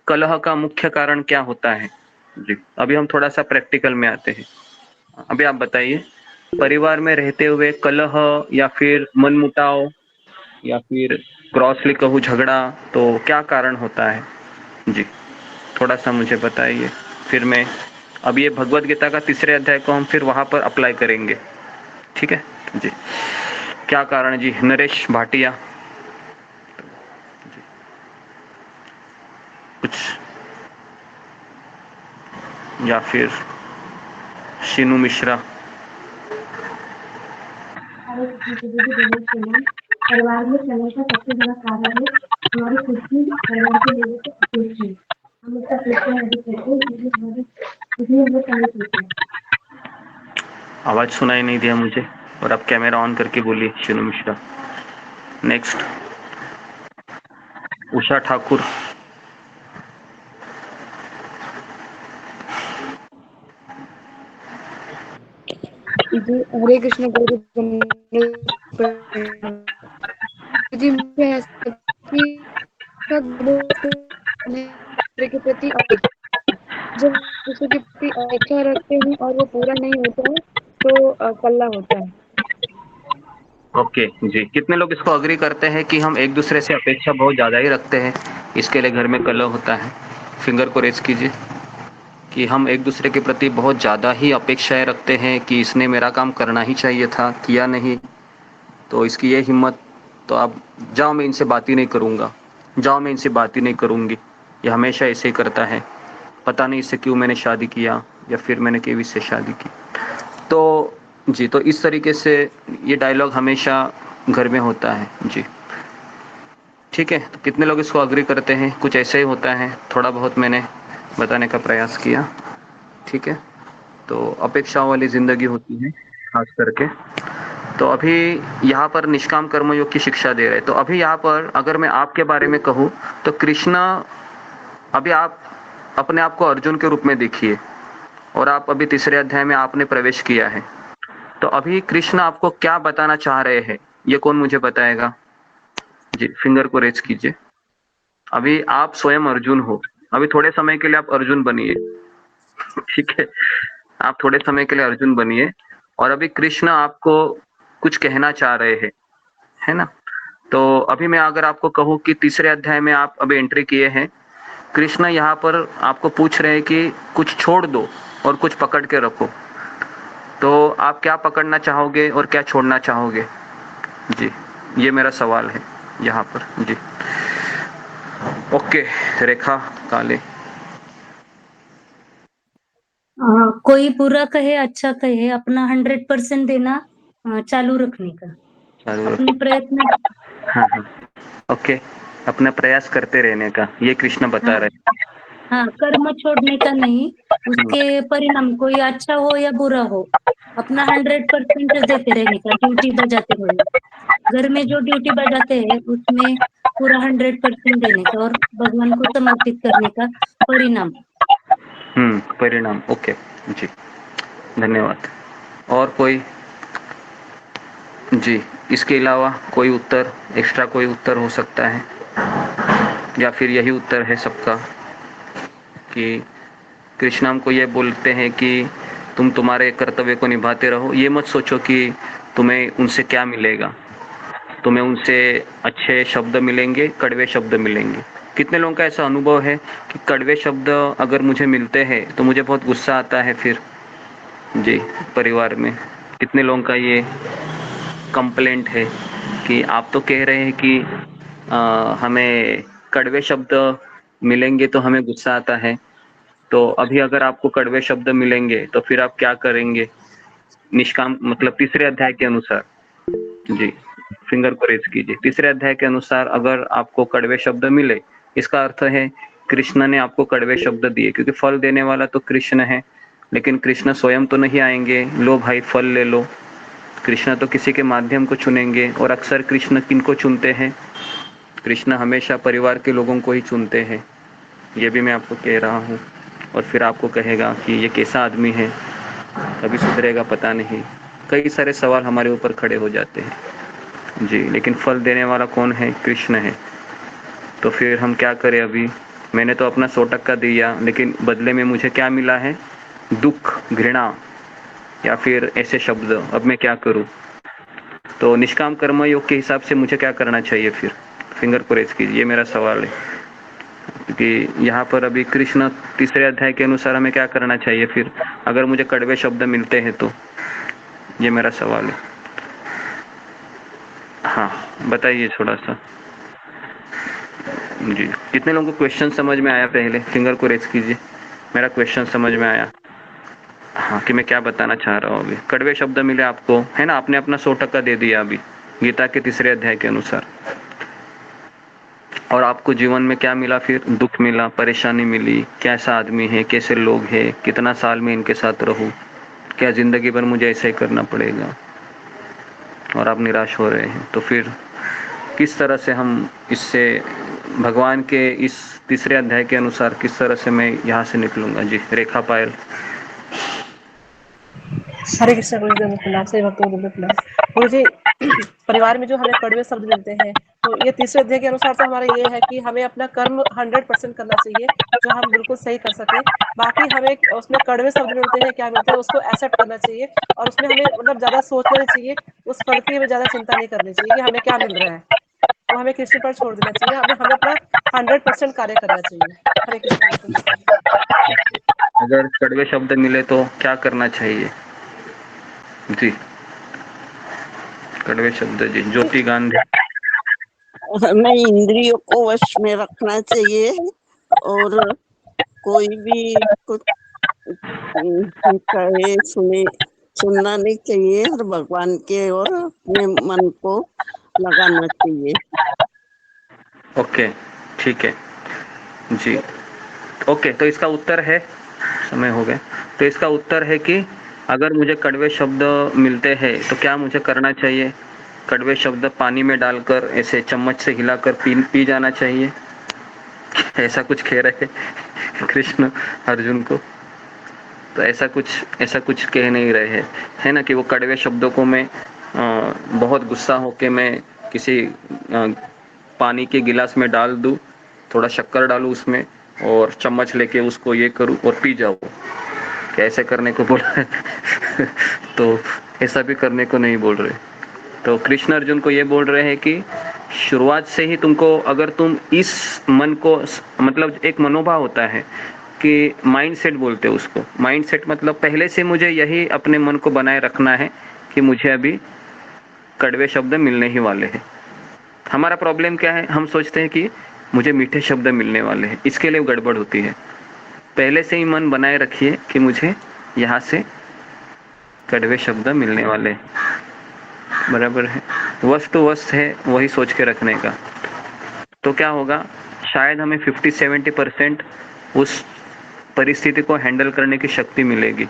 कलह का मुख्य कारण क्या होता है। जी, अभी हम थोड़ा सा प्रैक्टिकल में आते हैं। अभी आप बताइए, परिवार में रहते हुए कलह या फिर मनमुटाव या फिर क्रॉसली कहूँ झगड़ा, तो क्या कारण होता है। जी, थोड़ा सा मुझे बताइए, फिर मैं अब ये भगवत गीता का 3 अध्याय को हम फिर वहां पर अप्लाई करेंगे, ठीक है जी। क्या कारण जी, नरेश भाटिया कुछ, या फिर शीनू मिश्रा। परिवार में चलने का सबसे बड़ा कारण है हमारी खुद की परिवार के लोगों से अपेक्षा है। हम उसका अपेक्षा नहीं करते, इसलिए हम लोग कहीं सोचते हैं। आवाज सुनाई नहीं दिया मुझे, और आप कैमरा ऑन करके बोलिए शीनू मिश्रा। नेक्स्ट उषा ठाकुर। हरे कृष्ण गुरु जी, मैं के प्रति जब दूसरे के प्रति अपेक्षा रखते हैं और वो पूरा नहीं होता है तो कल्ला होता है। ओके जी, कितने लोग इसको अग्री करते हैं कि हम एक दूसरे से अपेक्षा बहुत ज्यादा ही रखते हैं, इसके लिए घर में कलह होता है। फिंगर को रेज कीजिए कि हम एक दूसरे के प्रति बहुत ज़्यादा ही अपेक्षाएं रखते हैं कि इसने मेरा काम करना ही चाहिए था, किया नहीं, तो इसकी ये हिम्मत, तो आप जाओ मैं इनसे बात ही नहीं करूँगा, जाओ मैं इनसे बात ही नहीं करूँगी। ये हमेशा ऐसे ही करता है, पता नहीं इससे क्यों मैंने शादी किया, या फिर मैंने केवी से शादी की। तो जी, तो इस तरीके से ये डायलॉग हमेशा घर में होता है जी, ठीक है। तो कितने लोग इसको अग्री करते हैं, कुछ ऐसे ही होता है, थोड़ा बहुत मैंने बताने का प्रयास किया, ठीक है। तो अपेक्षाओं वाली जिंदगी होती है खास करके। तो अभी यहाँ पर निष्काम कर्मयोग की शिक्षा दे रहे हैं। तो अभी यहाँ पर अगर मैं आपके बारे में कहूँ तो कृष्ण, अभी आप अपने आप को अर्जुन के रूप में देखिए, और आप अभी 3 अध्याय में आपने प्रवेश किया है। तो अभी कृष्ण आपको क्या बताना चाह रहे हैं, ये कौन मुझे बताएगा जी। फिंगर को रेज कीजिए। अभी आप स्वयं अर्जुन हो, अभी थोड़े समय के लिए आप अर्जुन बनिए, ठीक है। आप थोड़े समय के लिए अर्जुन बनिए, और अभी कृष्ण आपको कुछ कहना चाह रहे हैं, है ना। तो अभी मैं अगर आपको कहूँ कि 3 अध्याय में आप अभी एंट्री किए हैं, कृष्ण यहाँ पर आपको पूछ रहे हैं कि कुछ छोड़ दो और कुछ पकड़ के रखो। तो आप क्या पकड़ना चाहोगे और क्या छोड़ना चाहोगे जी, ये मेरा सवाल है यहाँ पर जी। ओके, रेखा काले। कोई बुरा कहे अच्छा कहे, अपना 100% देना चालू रखने का, अपने प्रयत्न। हाँ, ओके, अपना प्रयास करते रहने का, ये कृष्ण बता रहे हैं। हाँ, कर्म छोड़ने का नहीं, उसके परिणाम कोई अच्छा हो या बुरा हो, अपना 100% देते रहने का, ड्यूटी बजाते हुए। घर में जो ड्यूटी बजाते हैं उसमें पूरा 100% देने का और भगवान को समर्पित करने का परिणाम। परिणाम, ओके जी, धन्यवाद। और कोई जी, इसके अलावा कोई उत्तर, एक्स्ट्रा कोई उत्तर हो सकता है, या फिर यही उत्तर है सबका कि कृष्ण हमको ये बोलते हैं कि तुम तुम्हारे कर्तव्य को निभाते रहो, ये मत सोचो कि तुम्हें उनसे क्या मिलेगा, तुम्हें उनसे अच्छे शब्द मिलेंगे, कड़वे शब्द मिलेंगे। कितने लोगों का ऐसा अनुभव है कि कड़वे शब्द अगर मुझे मिलते हैं तो मुझे बहुत गुस्सा आता है फिर जी, परिवार में कितने लोगों का ये कंप्लेंट है कि आप तो कह रहे हैं कि हमें कड़वे शब्द मिलेंगे तो हमें गुस्सा आता है, तो अभी अगर आपको कड़वे शब्द मिलेंगे तो फिर आप क्या करेंगे? निष्काम मतलब तीसरे अध्याय के अनुसार जी, फिंगर को रेज कीजिए। तीसरे अध्याय के अनुसार अगर आपको कड़वे शब्द मिले, इसका अर्थ है कृष्ण ने आपको कड़वे शब्द दिए, क्योंकि फल देने वाला तो कृष्ण है, लेकिन कृष्ण स्वयं तो नहीं आएंगे, लो भाई फल ले लो। कृष्ण तो किसी के माध्यम को चुनेंगे, और अक्सर कृष्ण किनको चुनते हैं? कृष्ण हमेशा परिवार के लोगों को ही चुनते हैं, ये भी मैं आपको कह रहा हूँ। और फिर आपको कहेगा कि ये कैसा आदमी है, कभी सुधरेगा पता नहीं, कई सारे सवाल हमारे ऊपर खड़े हो जाते हैं जी। लेकिन फल देने वाला कौन है? कृष्ण है। तो फिर हम क्या करें? अभी मैंने तो अपना 100% दिया, लेकिन बदले में मुझे क्या मिला है? दुख, घृणा या फिर ऐसे शब्द। अब मैं क्या करूं? तो निष्काम कर्म योग के हिसाब से मुझे क्या करना चाहिए फिर? फिंगर को रेज कीजिए, ये मेरा सवाल है, क्योंकि यहाँ पर अभी कृष्ण तीसरे अध्याय के अनुसार हमें क्या करना चाहिए फिर, अगर मुझे कड़वे शब्द मिलते हैं तो? ये मेरा सवाल है। हाँ बताइए थोड़ा सा जी। कितने लोगों को क्वेश्चन समझ में आया? पहले फिंगर को रेज कीजिए, मेरा क्वेश्चन समझ में आया। हाँ, कि मैं क्या बताना चाह रहा हूँ। अभी कड़वे शब्द मिले आपको, है ना, आपने अपना 100% दे दिया अभी गीता के तीसरे अध्याय के अनुसार, और आपको जीवन में क्या मिला फिर? दुख मिला, परेशानी मिली, कैसा आदमी है, कैसे लोग हैं, कितना साल में इनके साथ रहूं, क्या जिंदगी भर मुझे ऐसा ही करना पड़ेगा, और आप निराश हो रहे हैं। तो फिर किस तरह से हम इससे, भगवान के इस तीसरे अध्याय के अनुसार किस तरह से मैं यहाँ से निकलूंगा? जी, रेखा पायल। हरे कृष्ण गुरुदेव, से भक्तों गुरुजी, परिवार में जो हमें कड़वे शब्द मिलते हैं, तो ये तीसरे अध्याय के अनुसार तो हमारा ये है कि हमें अपना कर्म 100% करना चाहिए, जो हम बिल्कुल सही कर सके। बाकी हमें उसमें कड़वे शब्द मिलते हैं, क्या मिलते हैं, उसको एक्सेप्ट करना चाहिए, और उसमें हमें मतलब ज्यादा सोचना नहीं चाहिए, उस फल की हमें ज्यादा चिंता नहीं करनी चाहिए कि हमें क्या मिल रहा है, वो हमें कृष्ण पर छोड़ देना चाहिए, हमें अपना 100% कार्य करना चाहिए। हरे कृष्ण। अगर कड़वे शब्द मिले तो क्या करना चाहिए? जी, कड़वे शब्द जी, ज्योति गांधी। हमें इंद्रियों को वश में रखना चाहिए, और कोई भी कुछ कहे सुनना नहीं चाहिए, और भगवान के और अपने मन को लगाना चाहिए। ओके, ठीक है जी। ओके, तो इसका उत्तर है, समय हो गया, तो इसका उत्तर है कि अगर मुझे कड़वे शब्द मिलते हैं तो क्या मुझे करना चाहिए? कड़वे शब्द पानी में डालकर ऐसे चम्मच से हिलाकर पी जाना चाहिए, ऐसा कुछ कह रहे कृष्ण अर्जुन को? तो ऐसा कुछ कह नहीं रहे हैं, है ना, कि वो कड़वे शब्दों को मैं बहुत गुस्सा होके मैं किसी पानी के गिलास में डाल दूं, थोड़ा शक्कर डालूं उसमें, और चम्मच लेके उसको ये करूं और पी जाऊं, क्या ऐसे करने को बोल रहे तो ऐसा भी करने को नहीं बोल रहे। तो कृष्ण अर्जुन को ये बोल रहे हैं कि शुरुआत से ही तुमको, अगर तुम इस मन को, मतलब एक मनोभाव होता है कि माइंड सेट बोलते हैं उसको, माइंड सेट मतलब पहले से मुझे यही अपने मन को बनाए रखना है कि मुझे अभी कड़वे शब्द मिलने ही वाले हैं। हमारा प्रॉब्लम क्या है? हम सोचते हैं कि मुझे मीठे शब्द मिलने वाले हैं, इसके लिए गड़बड़ होती है। पहले से ही मन बनाए रखिए कि मुझे यहाँ से कड़वे शब्द मिलने वाले हैं, बराबर है। वस्तु वस्त है वही सोच के रखने का, तो क्या होगा, शायद हमें 50-70% उस परिस्थिति को हैंडल करने की शक्ति मिलेगी,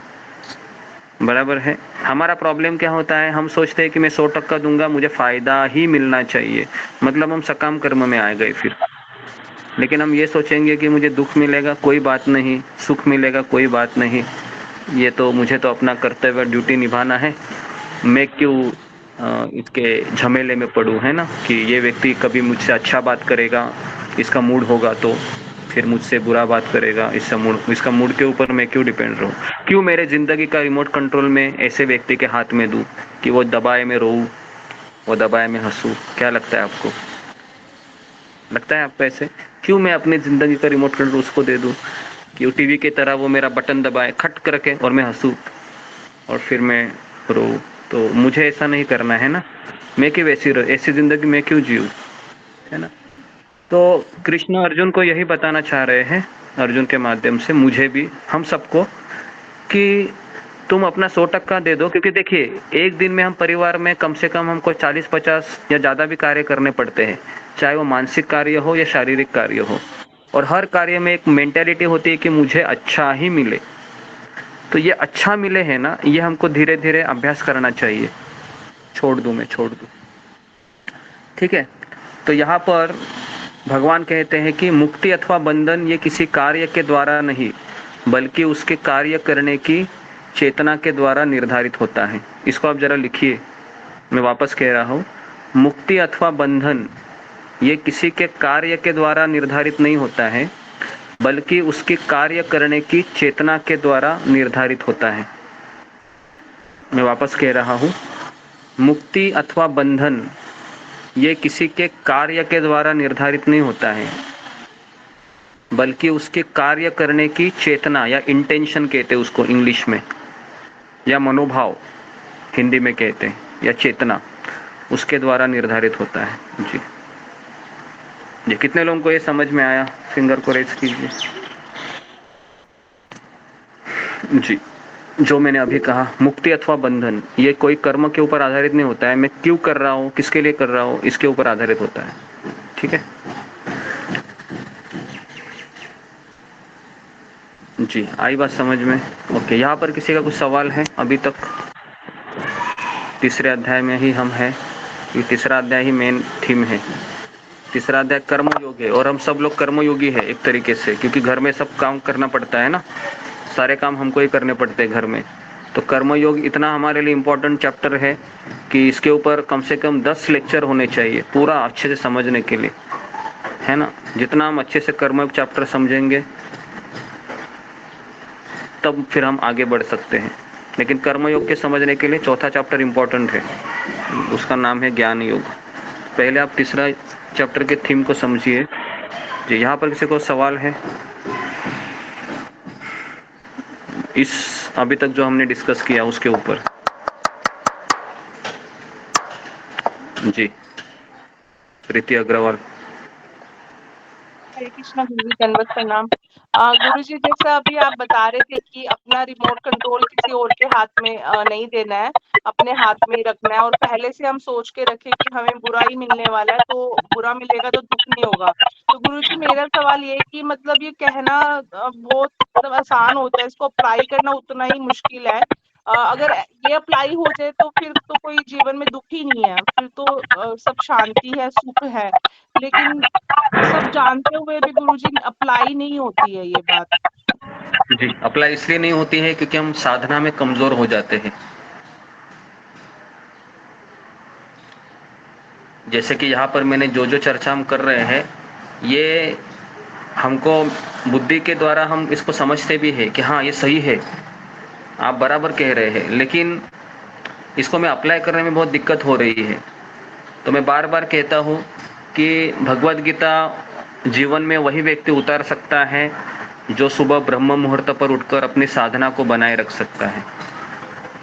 बराबर है। हमारा प्रॉब्लम क्या होता है, हम सोचते हैं कि मैं 100% दूंगा, मुझे फायदा ही मिलना चाहिए, मतलब हम सकाम कर्म में आ गए फिर, लेकिन हम ये सोचेंगे कि मुझे दुख मिलेगा कोई बात नहीं, सुख मिलेगा कोई बात नहीं, ये तो मुझे तो अपना कर्तव्य ड्यूटी निभाना है, मैं क्यों इसके झमेले में पड़ूं, है ना, कि ये व्यक्ति कभी मुझसे अच्छा बात करेगा, इसका मूड होगा तो फिर मुझसे बुरा बात करेगा, इसका मूड के ऊपर मैं क्यों डिपेंड रहूं, क्यों मेरे जिंदगी का रिमोट कंट्रोल में ऐसे व्यक्ति के हाथ में दूं कि वो दबाए मैं रोऊं, वो दबाए मैं हंसूं। क्या लगता है आपको? लगता है आपको ऐसे? क्यों मैं अपनी जिंदगी का रिमोट कंट्रोल उसको दे दूं कि वो टीवी की तरह वो मेरा बटन दबाए खट करके और मैं हंसूं और फिर मैं रोऊं? तो मुझे ऐसा नहीं करना है ना, मैं क्यों ऐसी जिंदगी मैं क्यों जीऊं, है ना। तो कृष्ण अर्जुन को यही बताना चाह रहे हैं, अर्जुन के माध्यम से मुझे भी, हम सबको, कि तुम अपना 100% दे दो, क्योंकि देखिए एक दिन में हम परिवार में कम से कम हमको 40-50 या ज़्यादा भी कार्य करने पड़ते हैं, चाहे वो मानसिक कार्य हो या शारीरिक कार्य हो, और हर कार्य में एक मेंटेलिटी होती है कि मुझे अच्छा ही मिले। तो ये अच्छा मिले है ना, ये हमको धीरे धीरे अभ्यास करना चाहिए। छोड़ दूं, ठीक है। तो यहाँ पर भगवान कहते हैं कि मुक्ति अथवा बंधन ये किसी कार्य के द्वारा नहीं, बल्कि उसके कार्य करने की चेतना के द्वारा निर्धारित होता है। इसको आप जरा लिखिए, मैं वापस कह रहा हूँ, मुक्ति अथवा बंधन ये किसी के कार्य के द्वारा निर्धारित नहीं होता है, बल्कि उसके कार्य करने की चेतना के द्वारा निर्धारित होता है। मैं वापस कह रहा हूँ, मुक्ति अथवा बंधन ये किसी के कार्य के द्वारा निर्धारित नहीं होता है, बल्कि उसके कार्य करने की चेतना या इंटेंशन कहते हैं उसको इंग्लिश में, या मनोभाव हिंदी में कहते हैं, या चेतना, उसके द्वारा निर्धारित होता है। जी जी, कितने लोगों को ये समझ में आया? फिंगर को रेज कीजिए। जी, जो मैंने अभी कहा, मुक्ति अथवा बंधन ये कोई कर्म के ऊपर आधारित नहीं होता है, मैं क्यों कर रहा हूँ, किसके लिए कर रहा हूँ, इसके ऊपर आधारित होता है। ठीक है जी, आई बात समझ में? ओके, यहाँ पर किसी का कुछ सवाल है अभी तक? तीसरे अध्याय में ही हम हैं, ये तीसरा अध्याय ही मेन थीम है। तीसरा अध्याय कर्मयोग है, और हम सब लोग कर्मयोगी है एक तरीके से, क्योंकि घर में सब काम करना पड़ता है ना, सारे काम हमको ही करने पड़ते हैं घर में। तो कर्मयोग इतना हमारे लिए इम्पोर्टेंट चैप्टर है कि इसके ऊपर कम से कम 10 लेक्चर होने चाहिए पूरा अच्छे से समझने के लिए, है ना। जितना हम अच्छे से कर्मयोग चैप्टर समझेंगे तब फिर हम आगे बढ़ सकते हैं। लेकिन कर्मयोग के समझने के लिए चौथा चैप्टर इम्पोर्टेंट है, उसका नाम है ज्ञान योग। पहले आप तीसरा चैप्टर के थीम को समझिए। जी, यहाँ पर किसी को सवाल है इस अभी तक जो हमने डिस्कस किया उसके ऊपर? जी, प्रीति अग्रवाल। हरे कृष्णा गुरु जी, दंडवत प्रणाम। गुरु जी, जैसे अभी आप बता रहे थे कि अपना रिमोट कंट्रोल किसी और के हाथ में नहीं देना है, अपने हाथ में ही रखना है, और पहले से हम सोच के रखें कि हमें बुरा ही मिलने वाला है, तो बुरा मिलेगा तो दुख नहीं होगा। तो गुरु जी, मेरा सवाल ये है कि मतलब ये कहना बहुत मतलब आसान होता है, इसको अप्लाई करना उतना ही मुश्किल है। अगर ये अप्लाई हो जाए तो फिर तो कोई जीवन में दुख ही नहीं है, फिर तो सब शांति है, सुख है। लेकिन सब जानते हुए भी गुरुजी अप्लाई नहीं होती है ये बात। जी, अप्लाई इसलिए नहीं होती है क्योंकि हम साधना में कमजोर हो जाते हैं। जैसे कि यहाँ पर मैंने जो चर्चा हम कर रहे हैं, ये हमको बुद्धि के द्वारा हम इसको समझते भी है कि हाँ ये सही है, आप बराबर कह रहे हैं, लेकिन इसको मैं अप्लाई करने में बहुत दिक्कत हो रही है। तो मैं बार बार कहता हूँ कि भगवद गीता जीवन में वही व्यक्ति उतार सकता है जो सुबह ब्रह्म मुहूर्त पर उठकर अपनी साधना को बनाए रख सकता है।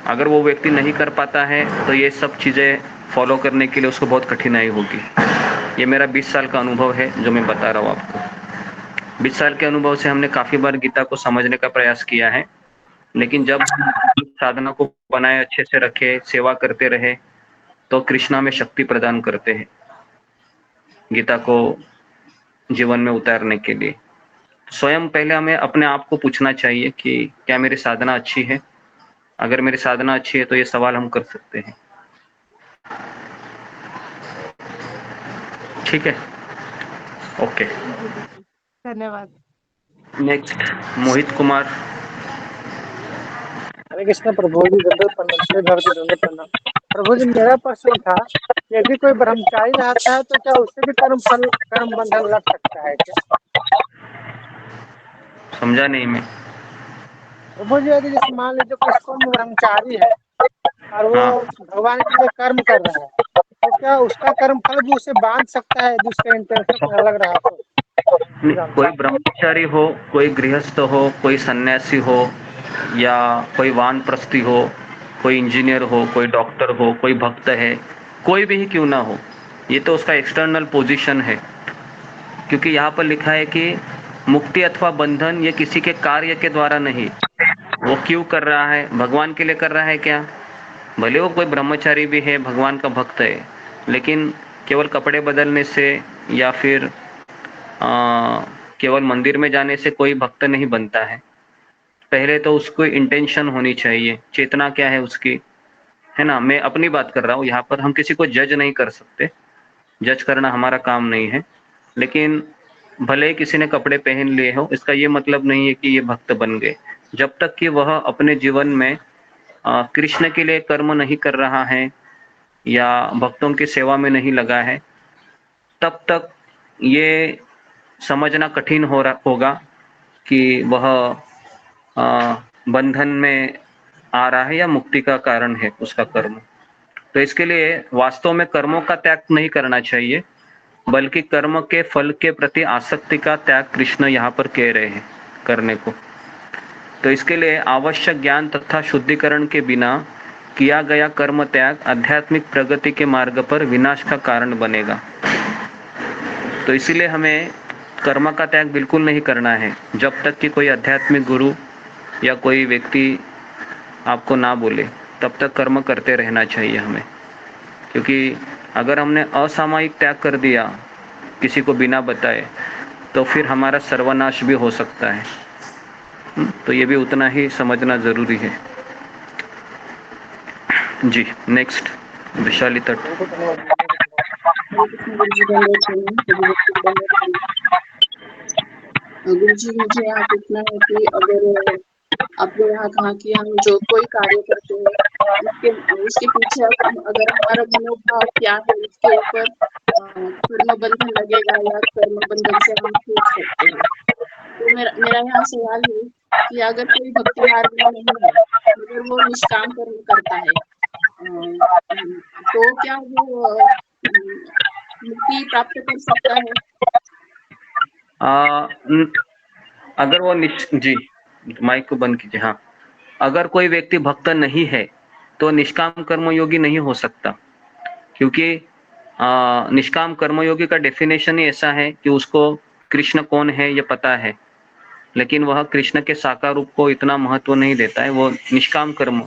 अगर वो व्यक्ति नहीं कर पाता है तो ये सब चीज़ें फॉलो करने के लिए उसको बहुत कठिनाई होगी। ये मेरा 20 साल का अनुभव है जो मैं बता रहा हूँ आपको। 20 साल के अनुभव से हमने काफ़ी बार गीता को समझने का प्रयास किया है, लेकिन जब हम साधना को बनाए अच्छे से रखे, सेवा करते रहे, तो कृष्णा में शक्ति प्रदान करते हैं गीता को जीवन में उतारने के लिए। स्वयं पहले हमें अपने आप को पूछना चाहिए कि क्या मेरी साधना अच्छी है। अगर मेरी साधना अच्छी है तो ये सवाल हम कर सकते हैं। ठीक है, ओके। धन्यवाद। नेक्स्ट मोहित कुमार। हरे कृष्ण प्रभु जी, दंडवत प्रणाम, श्री भक्ति दंडवत प्रणाम। प्रभु जी, मेरा प्रश्न था, यदि कोई ब्रह्मचारी रहता है तो क्या उससे भी कर्म बंधन लग सकता है क्या? समझा नहीं मैं। प्रभु जी, यदि जैसे मान लीजिए कोई स्कूल ब्रह्मचारी है और वो हाँ। भगवान के लिए कर्म कर रहा है, तो क्या उसका कर्म फल भी उसे बांध सकता है, जिसका इंटेंशन अलग रहा तो? कोई ब्रह्मचारी हो, कोई गृहस्थ हो, कोई सन्यासी हो, या कोई वानप्रस्थी हो, कोई इंजीनियर हो, कोई डॉक्टर हो, कोई भक्त है, कोई भी क्यों ना हो, ये तो उसका एक्सटर्नल पोजीशन है। क्योंकि यहाँ पर लिखा है कि मुक्ति अथवा बंधन ये किसी के कार्य के द्वारा नहीं। वो क्यों कर रहा है? भगवान के लिए कर रहा है क्या? भले वो कोई ब्रह्मचारी भी है, भगवान का भक्त है, लेकिन केवल कपड़े बदलने से या फिर केवल मंदिर में जाने से कोई भक्त नहीं बनता है। पहले तो उसको इंटेंशन होनी चाहिए, चेतना क्या है उसकी, है ना। मैं अपनी बात कर रहा हूँ, यहाँ पर हम किसी को जज नहीं कर सकते, जज करना हमारा काम नहीं है। लेकिन भले ही किसी ने कपड़े पहन लिए हो, इसका ये मतलब नहीं है कि ये भक्त बन गए। जब तक कि वह अपने जीवन में कृष्ण के लिए कर्म नहीं कर रहा है या भक्तों की सेवा में नहीं लगा है, तब तक ये समझना कठिन होगा कि वह बंधन में आ रहा है या मुक्ति का कारण है उसका कर्म। तो इसके लिए वास्तव में कर्मों का त्याग नहीं करना चाहिए, बल्कि कर्म के फल के प्रति आसक्ति का त्याग कृष्ण यहाँ पर कह रहे हैं करने को। तो इसके लिए आवश्यक ज्ञान तथा शुद्धिकरण के बिना किया गया कर्म त्याग आध्यात्मिक प्रगति के मार्ग पर विनाश का कारण बनेगा। तो इसीलिए हमें कर्म का त्याग बिल्कुल नहीं करना है जब तक कि कोई आध्यात्मिक गुरु या कोई व्यक्ति आपको ना बोले, तब तक कर्म करते रहना चाहिए हमें। क्योंकि अगर हमने असामयिक त्याग कर दिया किसी को बिना बताए, तो फिर हमारा सर्वनाश भी हो सकता है। तो ये भी उतना ही समझना जरूरी है जी। नेक्स्ट विशाली तट। गुरु जी, मुझे यहाँ पूछना है कि अगर आपने यहाँ कहा कि हम जो कोई कार्य करते हैं उसके पीछे अगर हमारा मनोभाव क्या है, उसके ऊपर कर्म बंधन लगेगा या कर्म बंधन से हम छूट सकते हैं। तो मेरा यहाँ सवाल है कि अगर कोई भक्ति मार्ग में नहीं है, अगर वो निष्काम कर्म करता है, तो क्या वो मुक्ति प्राप्त कर सकता है? अगर वो जी माइक को बंद कीजिए। हाँ, अगर कोई व्यक्ति भक्त नहीं है तो निष्काम कर्मयोगी नहीं हो सकता, क्योंकि निष्काम कर्मयोगी का डेफिनेशन ही ऐसा है कि उसको कृष्ण कौन है ये पता है, लेकिन वह कृष्ण के साकार रूप को इतना महत्व नहीं देता है। वो निष्काम कर्म,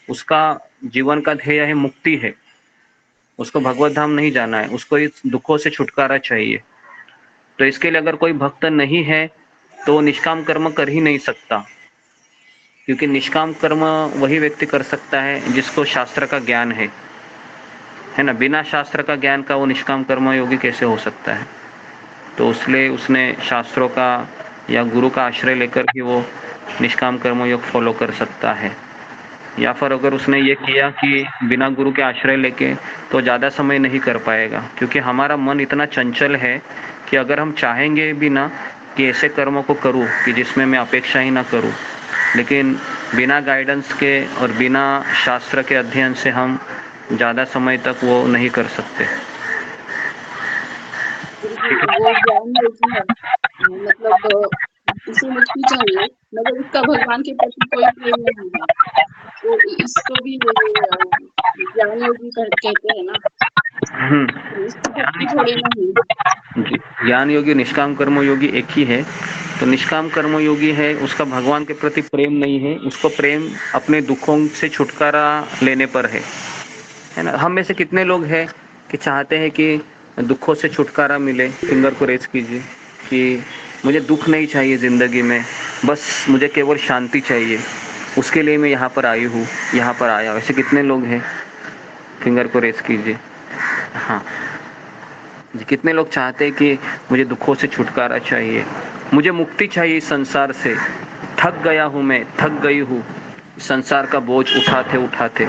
उसका जीवन का ध्येय है मुक्ति है, उसको भगवत धाम नहीं जाना है, उसको इस दुखों से छुटकारा चाहिए। तो इसके लिए अगर कोई भक्त नहीं है तो निष्काम कर्म कर ही नहीं सकता, क्योंकि निष्काम कर्म वही व्यक्ति कर सकता है जिसको शास्त्र का ज्ञान है ना। बिना शास्त्र का ज्ञान का वो निष्काम कर्म योगी कैसे हो सकता है? तो इसलिए उसने शास्त्रों का या गुरु का आश्रय लेकर ही वो निष्काम कर्म योग फॉलो कर सकता है। या फिर अगर उसने ये किया कि बिना गुरु के आश्रय लेके, तो ज़्यादा समय नहीं कर पाएगा, क्योंकि हमारा मन इतना चंचल है कि अगर हम चाहेंगे भी ना कि ऐसे कर्मों को करूं कि जिसमें मैं अपेक्षा ही ना करूं, लेकिन बिना गाइडेंस के और बिना शास्त्र के अध्ययन से हम ज़्यादा समय तक वो नहीं कर सकते। वो ज्ञान योगी है, मतलब उसे मुक्ति चाहिए, मगर उसका भगवान के प्रति कोई प्रेम नहीं है, तो इसको भी ज्ञान योगी कहते हैं ना। थोड़े नहीं जी, ज्ञान योगी निष्काम कर्म योगी एक ही है। तो निष्काम कर्म योगी है, उसका भगवान के प्रति प्रेम नहीं है, उसको प्रेम अपने दुखों से छुटकारा लेने पर है ना। हम में से कितने लोग हैं कि चाहते हैं कि दुखों से छुटकारा मिले? फिंगर को रेज कीजिए कि मुझे दुख नहीं चाहिए ज़िंदगी में, बस मुझे केवल शांति चाहिए, उसके लिए मैं यहाँ पर आई हूँ, यहाँ पर आया। वैसे कितने लोग हैं? फिंगर को रेज कीजिए। हाँ, कितने लोग चाहते हैं कि मुझे दुखों से छुटकारा चाहिए, मुझे मुक्ति चाहिए इस संसार से, थक गया हूँ मैं, थक गई हूँ संसार का बोझ उठाते उठाते।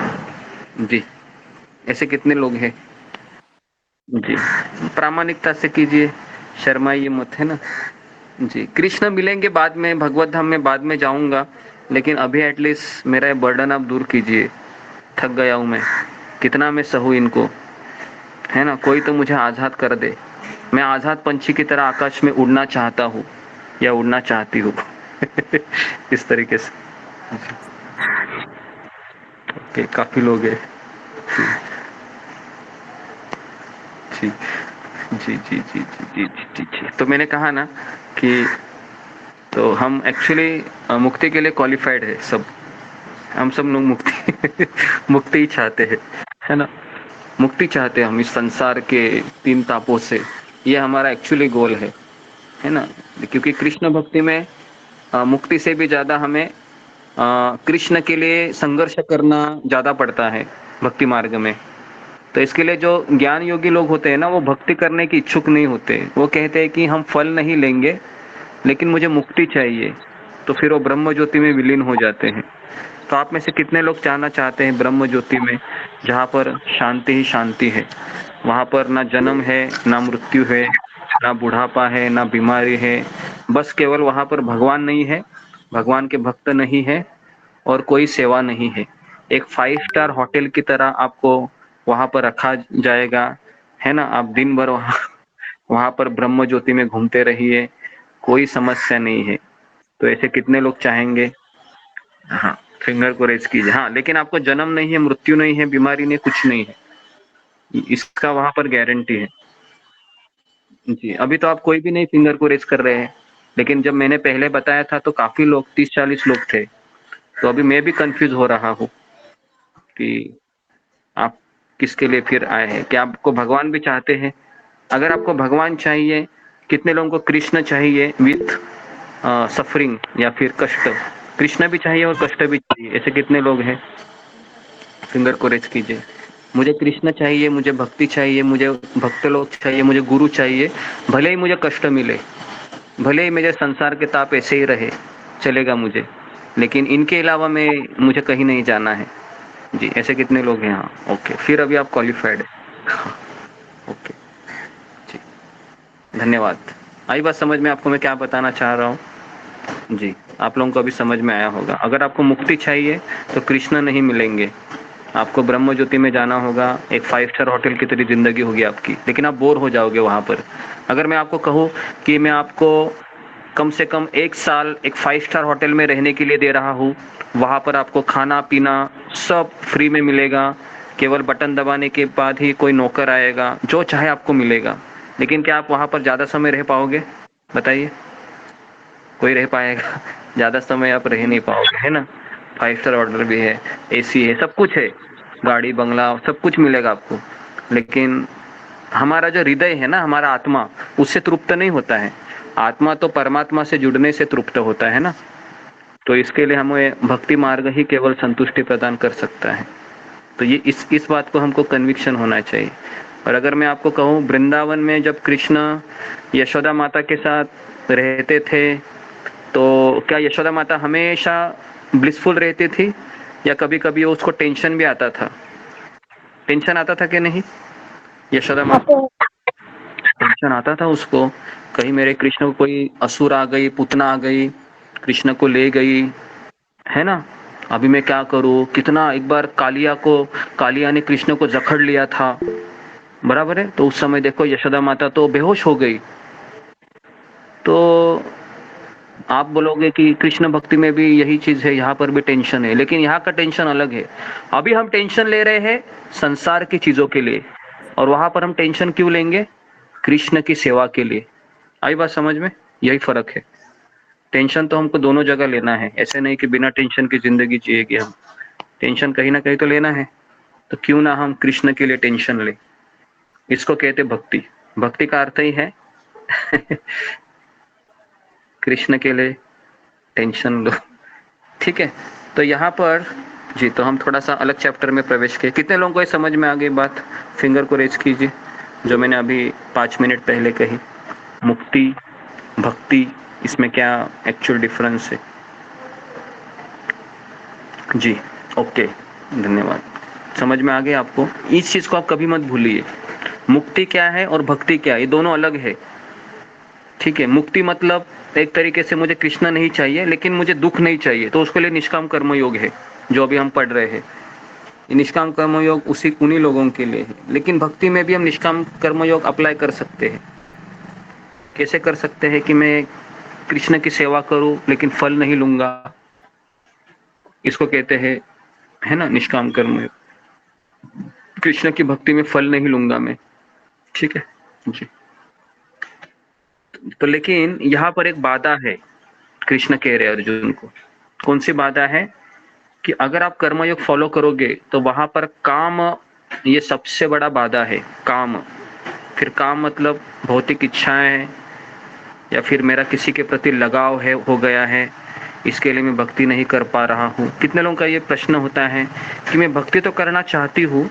जी, ऐसे कितने लोग हैं? जी, प्रामाणिकता से कीजिए, शर्माइए मत, है ना। जी, कृष्ण मिलेंगे बाद में, भगवत धाम में बाद में जाऊंगा, लेकिन अभी एटलीस्ट मेरा ये बर्डन आप दूर कीजिए। थक गया हूं मैं, कितना मैं सहूं इनको, है ना। कोई तो मुझे आजाद कर दे, मैं आजाद पंछी की तरह आकाश में उड़ना चाहता हूँ या उड़ना चाहती हूँ। इस तरीके से। ओके, काफी लोग हैं। जी जी जी जी जी जी जी। तो मैंने कहा ना कि तो हम एक्चुअली मुक्ति के लिए क्वालिफाइड है सब, हम सब लोग मुक्ति मुक्ति ही चाहते हैं, है ना। मुक्ति चाहते हैं हम इस संसार के 3 तापों से, ये हमारा एक्चुअली गोल है ना। क्योंकि कृष्ण भक्ति में मुक्ति से भी ज्यादा हमें कृष्ण के लिए संघर्ष करना ज्यादा पड़ता है भक्ति मार्ग में। तो इसके लिए जो ज्ञान योगी लोग होते हैं ना, वो भक्ति करने की इच्छुक नहीं होते। वो कहते हैं कि हम फल नहीं लेंगे, लेकिन मुझे मुक्ति चाहिए। तो फिर वो ब्रह्म ज्योति में विलीन हो जाते हैं। तो आप में से कितने लोग जाना चाहते हैं ब्रह्म ज्योति में, जहाँ पर शांति ही शांति है, वहां पर ना जन्म है, ना मृत्यु है, ना बुढ़ापा है, ना बीमारी है, बस केवल वहां पर भगवान नहीं है, भगवान के भक्त नहीं है, और कोई सेवा नहीं है। एक 5 स्टार होटल की तरह आपको वहां पर रखा जाएगा, है ना। आप दिन भर वहां पर ब्रह्म ज्योति में घूमते रहिए, कोई समस्या नहीं है। तो ऐसे कितने लोग चाहेंगे? हाँ, फिंगर को रेज कीजिए। हाँ, लेकिन आपको जन्म नहीं है, मृत्यु नहीं है, बीमारी नहीं, कुछ नहीं है, इसका वहां पर गारंटी है। जी, अभी तो आप कोई भी नहीं फिंगर को रेज कर रहे हैं, लेकिन जब मैंने पहले बताया था तो काफी लोग, 30-40 लोग थे। तो अभी मैं भी कंफ्यूज हो रहा हूँ कि आप किसके लिए फिर आए हैं। क्या आपको भगवान भी चाहते हैं? अगर आपको भगवान चाहिए, कितने लोगों को कृष्ण चाहिए विथ सफरिंग या फिर कष्ट? कृष्ण भी चाहिए और कष्ट भी चाहिए, ऐसे कितने लोग हैं? फिंगर को रेज कीजिए। मुझे कृष्ण चाहिए, मुझे भक्ति चाहिए, मुझे भक्त लोग चाहिए, मुझे गुरु चाहिए, भले ही मुझे कष्ट मिले, भले ही मेरे संसार के ताप ऐसे ही रहे, चलेगा मुझे, लेकिन इनके अलावा मुझे कहीं नहीं जाना है। जी, ऐसे कितने लोग हैं? हाँ, ओके, फिर अभी आप क्वालिफाइड है। ओके जी, धन्यवाद। आई बात समझ में आपको मैं क्या बताना चाह रहा हूँ? जी, आप लोगों को अभी समझ में आया होगा। अगर आपको मुक्ति चाहिए तो कृष्ण नहीं मिलेंगे, आपको ब्रह्म ज्योति में जाना होगा, एक 5 स्टार होटल की तरह जिंदगी होगी आपकी, लेकिन आप बोर हो जाओगे वहां पर। अगर मैं आपको कहूँ कि मैं आपको कम से कम 1 साल एक 5 स्टार होटल में रहने के लिए दे रहा हूँ, वहां पर आपको खाना पीना सब फ्री में मिलेगा, केवल बटन दबाने के बाद ही कोई नौकर आएगा, जो चाहे आपको मिलेगा, लेकिन क्या आप वहां पर ज्यादा समय रह पाओगे? बताइए, कोई रह पाएगा? ज्यादा समय आप रह नहीं पाओगे, है ना। 5 स्टार ऑर्डर भी है, एसी है, सब कुछ है, गाड़ी बंगला सब कुछ मिलेगा आपको, लेकिन हमारा जो हृदय है ना, हमारा आत्मा, उससे तृप्त नहीं होता है। आत्मा तो परमात्मा से जुड़ने से तृप्त होता है ना। तो इसके लिए हमें भक्ति मार्ग ही केवल संतुष्टि प्रदान कर सकता है। तो ये इस बात को हमको कन्विक्शन होना चाहिए। और अगर मैं आपको कहूँ, वृंदावन में जब कृष्ण यशोदा माता के साथ रहते थे, तो क्या यशोदा माता हमेशा ब्लिसफुल रहती थी या कभी कभी उसको टेंशन भी आता था? टेंशन आता था कि नहीं? यशोदा माता टेंशन आता था उसको, कहीं मेरे कृष्ण को कोई असुर आ गई, पुतना आ गई, कृष्ण को ले गई, है ना, अभी मैं क्या करूं। कितना एक बार कालिया ने कृष्ण को जकड़ लिया था, बराबर है। तो उस समय देखो यशोदा माता तो बेहोश हो गई। तो आप बोलोगे कि कृष्ण भक्ति में भी यही चीज है, यहाँ पर भी टेंशन है, लेकिन यहाँ का टेंशन अलग है। अभी हम टेंशन ले रहे हैं संसार की चीजों के लिए, और वहां पर हम टेंशन क्यों लेंगे? कृष्ण की सेवा के लिए। आई बात समझ में? यही फर्क है। टेंशन तो हमको दोनों जगह लेना है, ऐसे नहीं कि बिना टेंशन की जिंदगी जिएगी हम। टेंशन कहीं ना कहीं तो लेना है, तो क्यों ना हम कृष्ण के लिए टेंशन ले। इसको कहते भक्ति। भक्ति का अर्थ ही है कृष्ण के लिए टेंशन लो, ठीक है। तो यहाँ पर जी, तो हम थोड़ा सा अलग चैप्टर में प्रवेश किए। कितने लोगों को ये समझ में आ गई बात? फिंगर को रेज कीजिए, जो मैंने अभी 5 मिनट पहले कही। मुक्ति, भक्ति इसमें क्या एक्चुअल डिफरेंस है। जी ओके, धन्यवाद। समझ में आ गया आपको? इस चीज को आप कभी मत भूलिए। मुक्ति क्या है और भक्ति क्या है, ये दोनों अलग है। ठीक है, मुक्ति मतलब एक तरीके से मुझे कृष्ण नहीं चाहिए लेकिन मुझे दुख नहीं चाहिए, तो उसके लिए निष्काम कर्म योग है जो अभी हम पढ़ रहे हैं। निष्काम कर्म योग उन्हीं लोगों के लिए है। लेकिन भक्ति में भी हम निष्काम कर्म योग अप्लाई कर सकते हैं। कैसे कर सकते हैं कि मैं कृष्ण की सेवा करूं लेकिन फल नहीं लूंगा, इसको कहते हैं, है ना, निष्काम कर्म योग। कृष्ण की भक्ति में फल नहीं लूंगा मैं। ठीक है जी। तो लेकिन यहाँ पर एक बाधा है, कृष्ण कह रहे अर्जुन को। कौन सी बाधा है? कि अगर आप कर्मयोग फॉलो करोगे तो वहां पर काम, ये सबसे बड़ा बाधा है। काम, फिर काम मतलब भौतिक इच्छाएं या फिर मेरा किसी के प्रति लगाव है, हो गया है, इसके लिए मैं भक्ति नहीं कर पा रहा हूँ। कितने लोगों का ये प्रश्न होता है कि मैं भक्ति तो करना चाहती हूँ,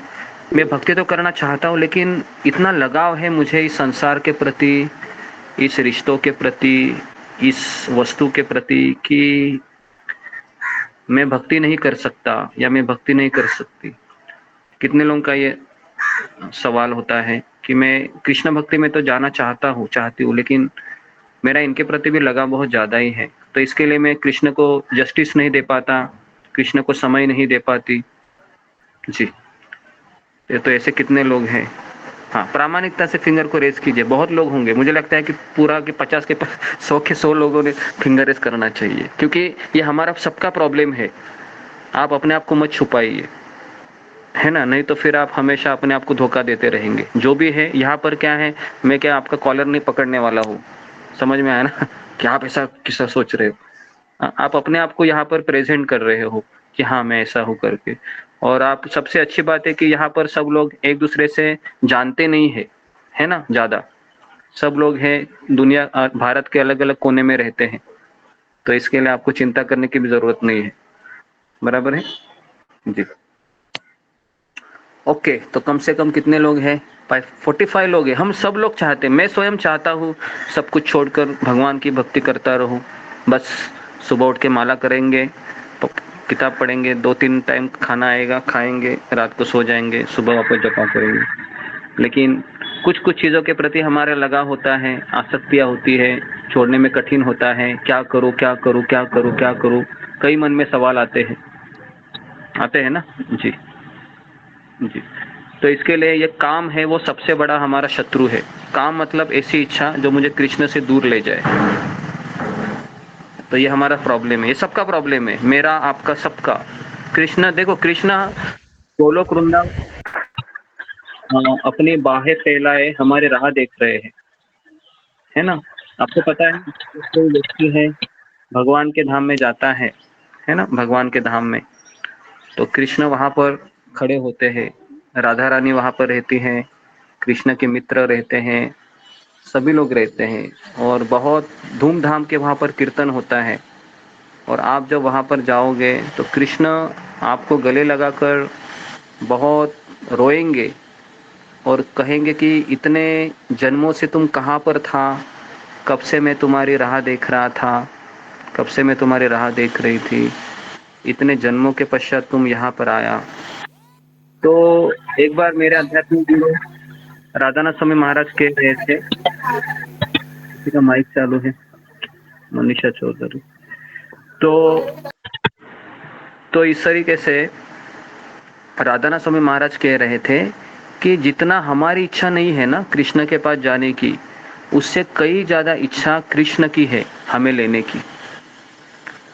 मैं भक्ति तो करना चाहता हूँ, लेकिन इतना लगाव है मुझे इस संसार के प्रति, इस रिश्तों के प्रति, इस वस्तु के प्रति कि मैं भक्ति नहीं कर सकता या मैं भक्ति नहीं कर सकती। कितने लोगों का ये सवाल होता है कि मैं कृष्ण भक्ति में तो जाना चाहती हूँ, लेकिन मेरा इनके प्रति भी लगाव बहुत ज्यादा ही है, तो इसके लिए मैं कृष्ण को जस्टिस नहीं दे पाता, कृष्ण को समय नहीं दे पाती। जी, ये तो ऐसे कितने लोग हैं। हाँ, प्रामाणिकता से फिंगर को रेस कीजिए। बहुत लोग होंगे, मुझे लगता है कि पूरा के 50 के 100 लोगों ने फिंगर रेस करना चाहिए, क्योंकि ये हमारा सबका प्रॉब्लम है। आप अपने आप को मत छुपाइए, है ना, नहीं तो फिर आप हमेशा अपने आप को धोखा देते रहेंगे। जो भी है यहाँ पर क्या है, मैं क्या आपका कॉलर नहीं पकड़ने वाला हूँ, समझ में आया ना कि आप ऐसा किसा सोच रहे हो। आप अपने आप को यहाँ पर प्रेजेंट कर रहे हो कि हाँ मैं ऐसा हूँ करके। और आप, सबसे अच्छी बात है कि यहाँ पर सब लोग एक दूसरे से जानते नहीं है ना, ज्यादा सब लोग हैं दुनिया, भारत के अलग अलग कोने में रहते हैं, तो इसके लिए आपको चिंता करने की भी जरूरत नहीं है। बराबर है जी। ओके, तो कम से कम कितने लोग हैं? 45 लोग हैं। हम सब लोग चाहते हैं, मैं स्वयं चाहता हूँ सब कुछ छोड़कर भगवान की भक्ति करता रहूं। बस सुबह उठ के माला करेंगे, किताब पढ़ेंगे, 2-3 टाइम खाना आएगा, खाएंगे, रात को सो जाएंगे, सुबह वापस जपा करेंगे। लेकिन कुछ कुछ चीजों के प्रति हमारा लगाव होता है, आसक्तियां होती है, छोड़ने में कठिन होता है। क्या करूं, क्या करूं, क्या करूं, क्या करूं, कई मन में सवाल आते हैं ना जी। जी, तो इसके लिए ये काम है, वो सबसे बड़ा हमारा शत्रु है। काम मतलब ऐसी इच्छा जो मुझे कृष्ण से दूर ले जाए। तो ये हमारा प्रॉब्लम है, ये सबका प्रॉब्लम है, मेरा, आपका, सबका। कृष्ण, देखो कृष्ण गोलोक वृंदावन अपनी बाहें फैलाए हमारे राह देख रहे हैं, है ना। आपको पता है कोई व्यक्ति है भगवान के धाम में जाता है ना, भगवान के धाम में, तो कृष्ण वहां पर खड़े होते हैं, राधा रानी वहां पर रहती हैं, कृष्ण के मित्र रहते हैं, सभी लोग रहते हैं, और बहुत धूमधाम के वहां पर कीर्तन होता है। और आप जब वहां पर जाओगे तो कृष्ण आपको गले लगाकर बहुत रोएंगे और कहेंगे कि इतने जन्मों से तुम कहाँ पर था, कब से मैं तुम्हारी राह देख रहा था, कब से मैं तुम्हारी राह देख रही थी, इतने जन्मों के पश्चात तुम यहाँ पर आया। तो एक बार मेरे आध्यात्मिक गुरु राधानाथ स्वामी महाराज कह रहे थे, किसी का माइक चालू है, मनीषा चौधरी, तो इस तरीके से राधानाथ स्वामी महाराज कह रहे थे कि जितना हमारी इच्छा नहीं है ना कृष्ण के पास जाने की, उससे कई ज्यादा इच्छा कृष्ण की है हमें लेने की।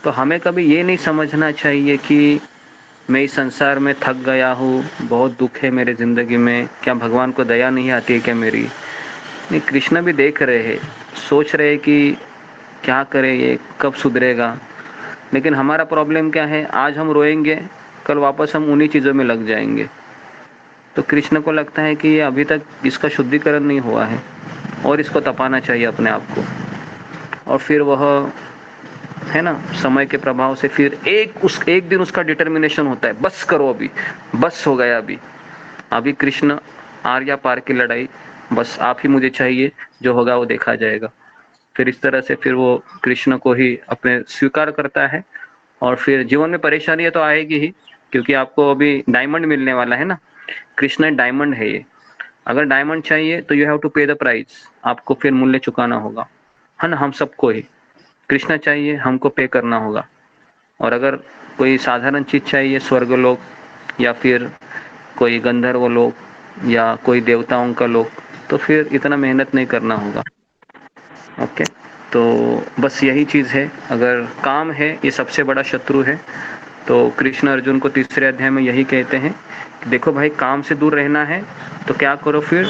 तो हमें कभी ये नहीं समझना चाहिए कि मैं इस संसार में थक गया हूँ, बहुत दुख है मेरे जिंदगी में, क्या भगवान को दया नहीं आती है क्या मेरी? नहीं, कृष्ण भी देख रहे हैं, सोच रहे कि क्या करे ये, कब सुधरेगा। लेकिन हमारा प्रॉब्लम क्या है, आज हम रोएंगे, कल वापस हम उन्हीं चीजों में लग जाएंगे। तो कृष्ण को लगता है कि ये अभी तक इसका शुद्धिकरण नहीं हुआ है और इसको तपाना चाहिए अपने आप को। और फिर वह, है ना, समय के प्रभाव से फिर एक दिन उसका डिटर्मिनेशन होता है, बस करो अभी, बस हो गया अभी कृष्ण आर्या पार की लड़ाई, बस आप ही मुझे चाहिए, जो होगा वो देखा जाएगा। फिर इस तरह से फिर वो कृष्ण को ही अपने स्वीकार करता है। और फिर जीवन में परेशानियां तो आएगी ही, क्योंकि आपको अभी डायमंड मिलने वाला है ना, कृष्ण डायमंड है ये। अगर डायमंड चाहिए तो यू हैव टू पे द प्राइस, आपको फिर मूल्य चुकाना होगा, है ना। हम सबको ही कृष्ण चाहिए, हमको पे करना होगा। और अगर कोई साधारण चीज चाहिए, स्वर्गलोक या फिर कोई गंधर्व लोक या कोई देवताओं का लोक, तो फिर इतना मेहनत नहीं करना होगा। ओके, तो बस यही चीज है। अगर काम है ये सबसे बड़ा शत्रु है, तो कृष्ण अर्जुन को तीसरे अध्याय में यही कहते हैं कि देखो भाई, काम से दूर रहना है तो क्या करो फिर,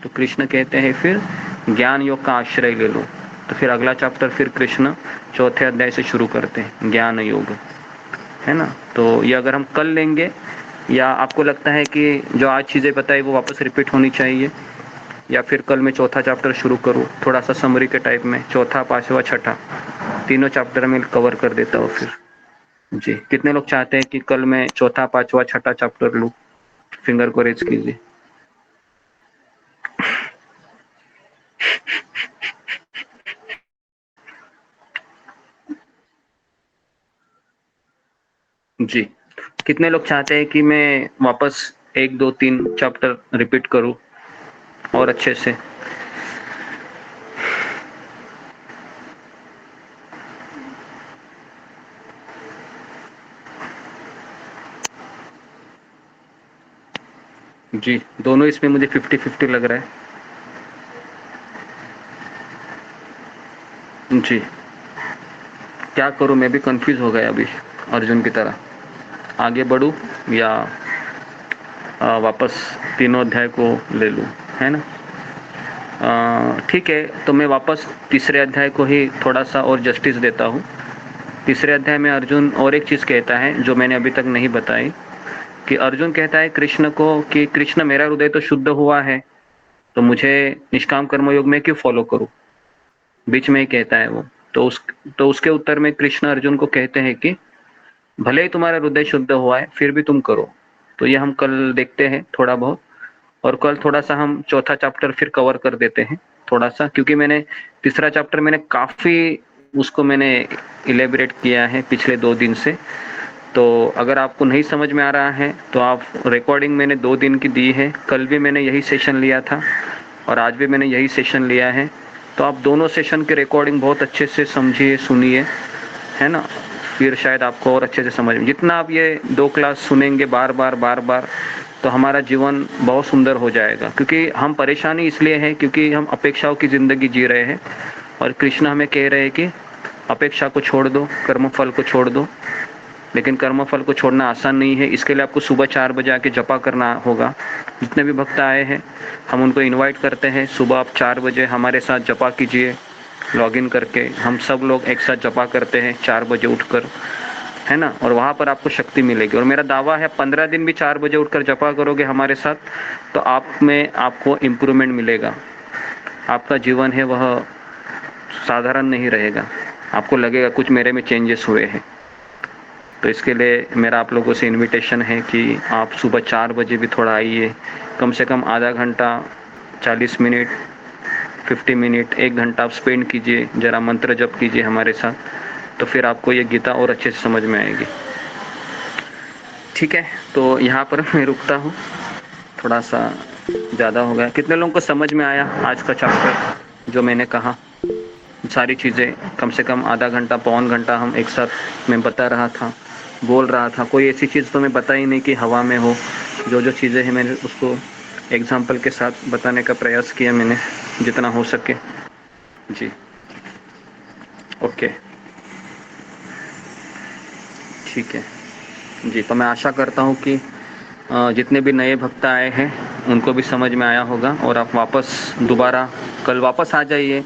तो कृष्ण कहते हैं फिर ज्ञान योग का आश्रय ले लो। तो फिर अगला चैप्टर फिर कृष्ण चौथे अध्याय से शुरू करते हैं, ज्ञान योग, है ना। तो ये अगर हम कल लेंगे, या आपको लगता है कि जो आज चीजें बताई वो वापस रिपीट होनी चाहिए, या फिर कल मैं चौथा चैप्टर शुरू करूँ थोड़ा सा समरी के टाइप में, चौथा पांचवा छठा तीनों चैप्टर में कवर कर देता हूँ फिर। जी, कितने लोग चाहते हैं कि कल मैं चौथा पांचवा छठा चैप्टर लूँ? फिंगर को रेज कीजिए। जी, कितने लोग चाहते हैं कि मैं वापस 1 2 3 चैप्टर रिपीट करूं और अच्छे से? जी, दोनों इसमें मुझे 50-50 लग रहा है। जी, क्या करूं, मैं भी कंफ्यूज हो गया अभी अर्जुन की तरह। आगे बढ़ूं या वापस तीनों अध्याय को ले लूं, है ना। ठीक है, तो मैं वापस तीसरे अध्याय को ही थोड़ा सा और जस्टिस देता हूँ। तीसरे अध्याय में अर्जुन और एक चीज कहता है जो मैंने अभी तक नहीं बताई, कि अर्जुन कहता है कृष्ण को कि कृष्ण, मेरा हृदय तो शुद्ध हुआ है, तो मुझे निष्काम कर्मयोग में क्यों फॉलो करूं? बीच में ही कहता है वो। तो उसके उत्तर में कृष्ण अर्जुन को कहते हैं कि भले ही तुम्हारा हृदय शुद्ध हुआ है, फिर भी तुम करो। तो ये हम कल देखते हैं थोड़ा बहुत, और कल थोड़ा सा हम चौथा चैप्टर फिर कवर कर देते हैं थोड़ा सा, क्योंकि मैंने तीसरा चैप्टर मैंने काफी उसको मैंने इलेबरेट किया है पिछले 2 दिन से। तो अगर आपको नहीं समझ में आ रहा है तो आप, रिकॉर्डिंग मैंने 2 दिन की दी है, कल भी मैंने यही सेशन लिया था और आज भी मैंने यही सेशन लिया है। तो आप दोनों सेशन की रिकॉर्डिंग बहुत अच्छे से समझिए, सुनिए, है ना। फिर शायद आपको और अच्छे से समझ में, जितना आप ये 2 क्लास सुनेंगे बार बार, तो हमारा जीवन बहुत सुंदर हो जाएगा। क्योंकि हम परेशानी इसलिए है क्योंकि हम अपेक्षाओं की जिंदगी जी रहे हैं, और कृष्ण हमें कह रहे हैं कि अपेक्षा को छोड़ दो, कर्मफल को छोड़ दो। लेकिन कर्मफल को छोड़ना आसान नहीं है, इसके लिए आपको सुबह 4 बजे आके जपा करना होगा। जितने भी भक्त आए हैं हम उनको इनवाइट करते हैं, सुबह आप 4 बजे हमारे साथ जपा कीजिए, लॉगिन करके। हम सब लोग एक साथ जपा करते हैं 4 बजे उठकर, है ना। और वहाँ पर आपको शक्ति मिलेगी। और मेरा दावा है 15 दिन भी 4 बजे उठकर जपा करोगे हमारे साथ, तो आप में आपको इम्प्रूवमेंट मिलेगा। आपका जीवन है वह साधारण नहीं रहेगा, आपको लगेगा कुछ मेरे में चेंजेस हुए हैं। तो इसके लिए मेरा आप लोगों से इनविटेशन है कि आप सुबह 4 बजे भी थोड़ा आइए, कम से कम आधा घंटा, 40 मिनट, 50 मिनट, 1 घंटा आप स्पेंड कीजिए, जरा मंत्र जप कीजिए हमारे साथ, तो फिर आपको ये गीता और अच्छे से समझ में आएगी। ठीक है, तो यहाँ पर मैं रुकता हूँ, थोड़ा सा ज़्यादा हो गया। कितने लोगों को समझ में आया आज का चैप्टर जो मैंने कहा? सारी चीज़ें कम से कम आधा घंटा, पौन घंटा हम एक साथ मैं बता रहा था, बोल रहा था। कोई ऐसी चीज़ तो मैं बता ही नहीं कि हवा में हो। जो चीज़ें हैं मैंने उसको एग्जाम्पल के साथ बताने का प्रयास किया मैंने, जितना हो सके। जी, ओके, ठीक है जी। तो मैं आशा करता हूँ कि जितने भी नए भक्त आए हैं उनको भी समझ में आया होगा, और आप वापस दोबारा कल वापस आ जाइए,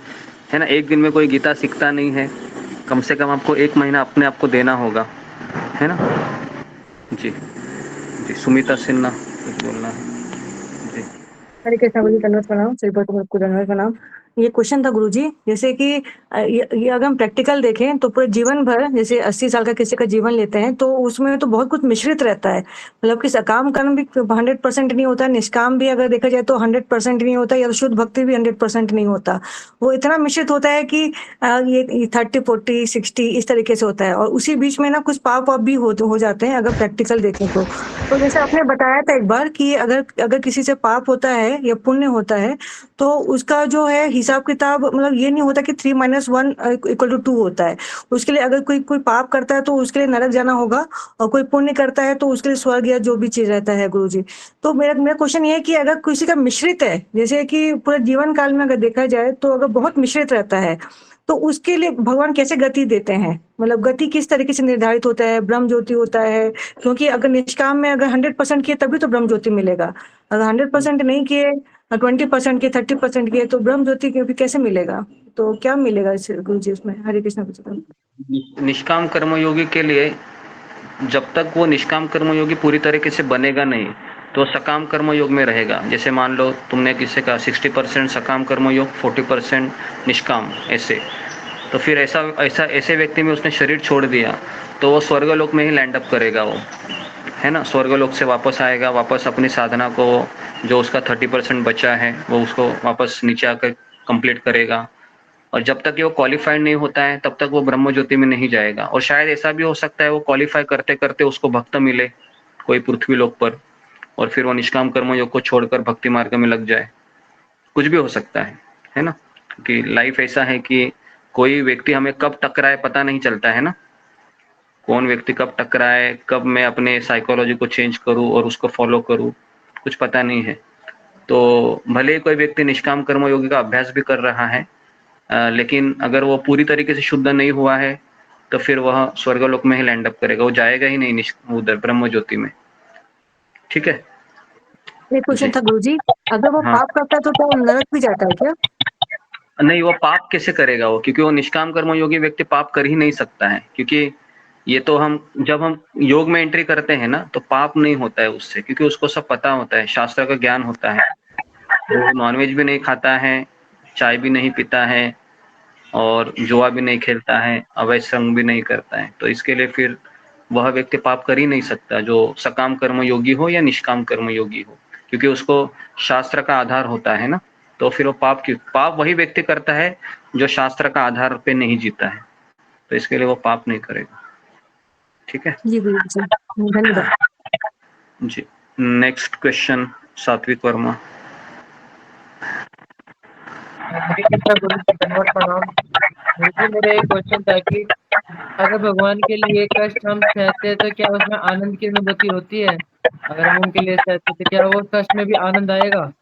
है ना। एक दिन में कोई गीता सीखता नहीं है, कम से कम आपको 1 महीना अपने आप को देना होगा, है ना। जी जी, सुमिता सिन्हा कुछ बोलना है? जी। हरे कृष्णा गुरुजी, धन्यवाद प्रणाम। सभी भक्तों को धन्यवाद प्रणाम। ये क्वेश्चन था गुरुजी, जैसे कि ये अगर हम प्रैक्टिकल देखें तो पूरे जीवन भर, जैसे 80 साल का किसी का जीवन लेते हैं तो उसमें तो बहुत कुछ मिश्रित रहता है। मतलब कि सकाम कर्म भी 100% नहीं होता, निष्काम भी अगर देखा जाए तो 100% नहीं होता, या शुद्ध भक्ति भी 100% नहीं होता। वो इतना मिश्रित होता है कि ये 30, 40, 60 इस तरीके से होता है, और उसी बीच में ना कुछ पाप वाप भी हो जाते हैं अगर प्रैक्टिकल देखें तो जैसे आपने बताया था एक बार कि अगर किसी से पाप होता है या पुण्य होता है तो उसका जो है हिसाब किताब, मतलब ये नहीं होता कि 3 - 1 = 2 होता है। उसके लिए अगर कोई पाप करता है तो उसके लिए नरक जाना होगा, और कोई पुण्य करता है तो उसके लिए स्वर्ग या जो भी चीज रहता है गुरुजी। तो मेरा क्वेश्चन ये है कि अगर किसी का मिश्रित है, जैसे कि पूरे जीवन काल में अगर देखा जाए तो अगर बहुत मिश्रित रहता है तो उसके लिए भगवान कैसे गति देते हैं? मतलब गति किस तरीके से निर्धारित होता है? ब्रह्म ज्योति होता है, क्योंकि अगर निष्काम में अगर 100% किए तभी तो ब्रह्म ज्योति मिलेगा। अगर 100% नहीं किए, 20% किए, 30% किए, तो ब्रह्म ज्योति भी कैसे मिलेगा? तो क्या मिलेगा इस गुरुजी उसमें? हरे कृष्ण गुरुजी। निष्काम कर्मयोगी के लिए जब तक वो निष्काम कर्मयोगी पूरी तरीके से बनेगा नहीं तो सकाम कर्मयोग में रहेगा। जैसे मान लो तुमने किसी का 60% सकाम कर्मयोग, 40% निष्काम, ऐसे, तो फिर ऐसे व्यक्ति में उसने शरीर छोड़ दिया तो वो स्वर्गलोक में ही लैंड अप करेगा, वो है ना। स्वर्गलोक से वापस आएगा, वापस अपनी साधना को, जो उसका 30% बचा है वो उसको वापस नीचे आकर कंप्लीट करेगा, और जब तक ये वो क्वालिफाइड नहीं होता है तब तक वो ब्रह्म ज्योति में नहीं जाएगा। और शायद ऐसा भी हो सकता है वो क्वालिफाई करते करते उसको भक्त मिले कोई पृथ्वी लोक पर, और फिर वो निष्काम कर्मयोग को छोड़कर भक्ति मार्ग में लग जाए। कुछ भी हो सकता है ना, कि लाइफ ऐसा है कि कोई व्यक्ति हमें कब टकराए पता नहीं चलता है ना। कौन व्यक्ति कब टकराए, कब मैं अपने साइकोलॉजी को चेंज करूं और उसको फॉलो करूं, कुछ पता नहीं है। तो भले ही कोई व्यक्ति निष्काम कर्मयोगी का अभ्यास भी कर रहा है, लेकिन अगर वो पूरी तरीके से शुद्ध नहीं हुआ है तो फिर वह स्वर्गलोक में ही लैंड अप करेगा, वो जाएगा ही नहीं उधर ब्रह्म ज्योति में। ठीक है, एक क्वेश्चन था गुरुजी, अगर वो पाप करता है तो क्या वो नरक भी जाता है क्या? नहीं, वो पाप कैसे करेगा वो, क्योंकि वो निष्काम कर्मयोगी व्यक्ति पाप कर ही नहीं सकता है। क्योंकि ये तो जब हम योग में एंट्री करते हैं ना तो पाप नहीं होता है उससे, क्योंकि उसको सब पता होता है, शास्त्र का ज्ञान होता है। वो नॉनवेज भी नहीं खाता है, चाय भी नहीं पीता है, और जुआ भी नहीं खेलता है, अवैध संग भी नहीं करता है। तो इसके लिए फिर वह व्यक्ति पाप कर ही नहीं सकता, जो सकाम कर्म योगी हो या निष्काम कर्म योगी हो, क्योंकि उसको शास्त्र का आधार होता है ना। तो फिर वो पाप वही व्यक्ति करता है जो शास्त्र का आधार पे नहीं जीता है, तो इसके लिए वो पाप नहीं करेगा। ठीक है जी गुरुजी, धन्यवाद जी। नेक्स्ट क्वेश्चन, सात्विक वर्मा। हरे कृष्णा गुरुजी, धन्यवाद प्रणाम। गुरुजी, मेरा एक क्वेश्चन था कि अगर भगवान के लिए कष्ट हम सहते हैं तो क्या उसमें आनंद की अनुभूति होती है? अगर हम उनके लिए सहते तो क्या वो कष्ट में भी आनंद आएगा?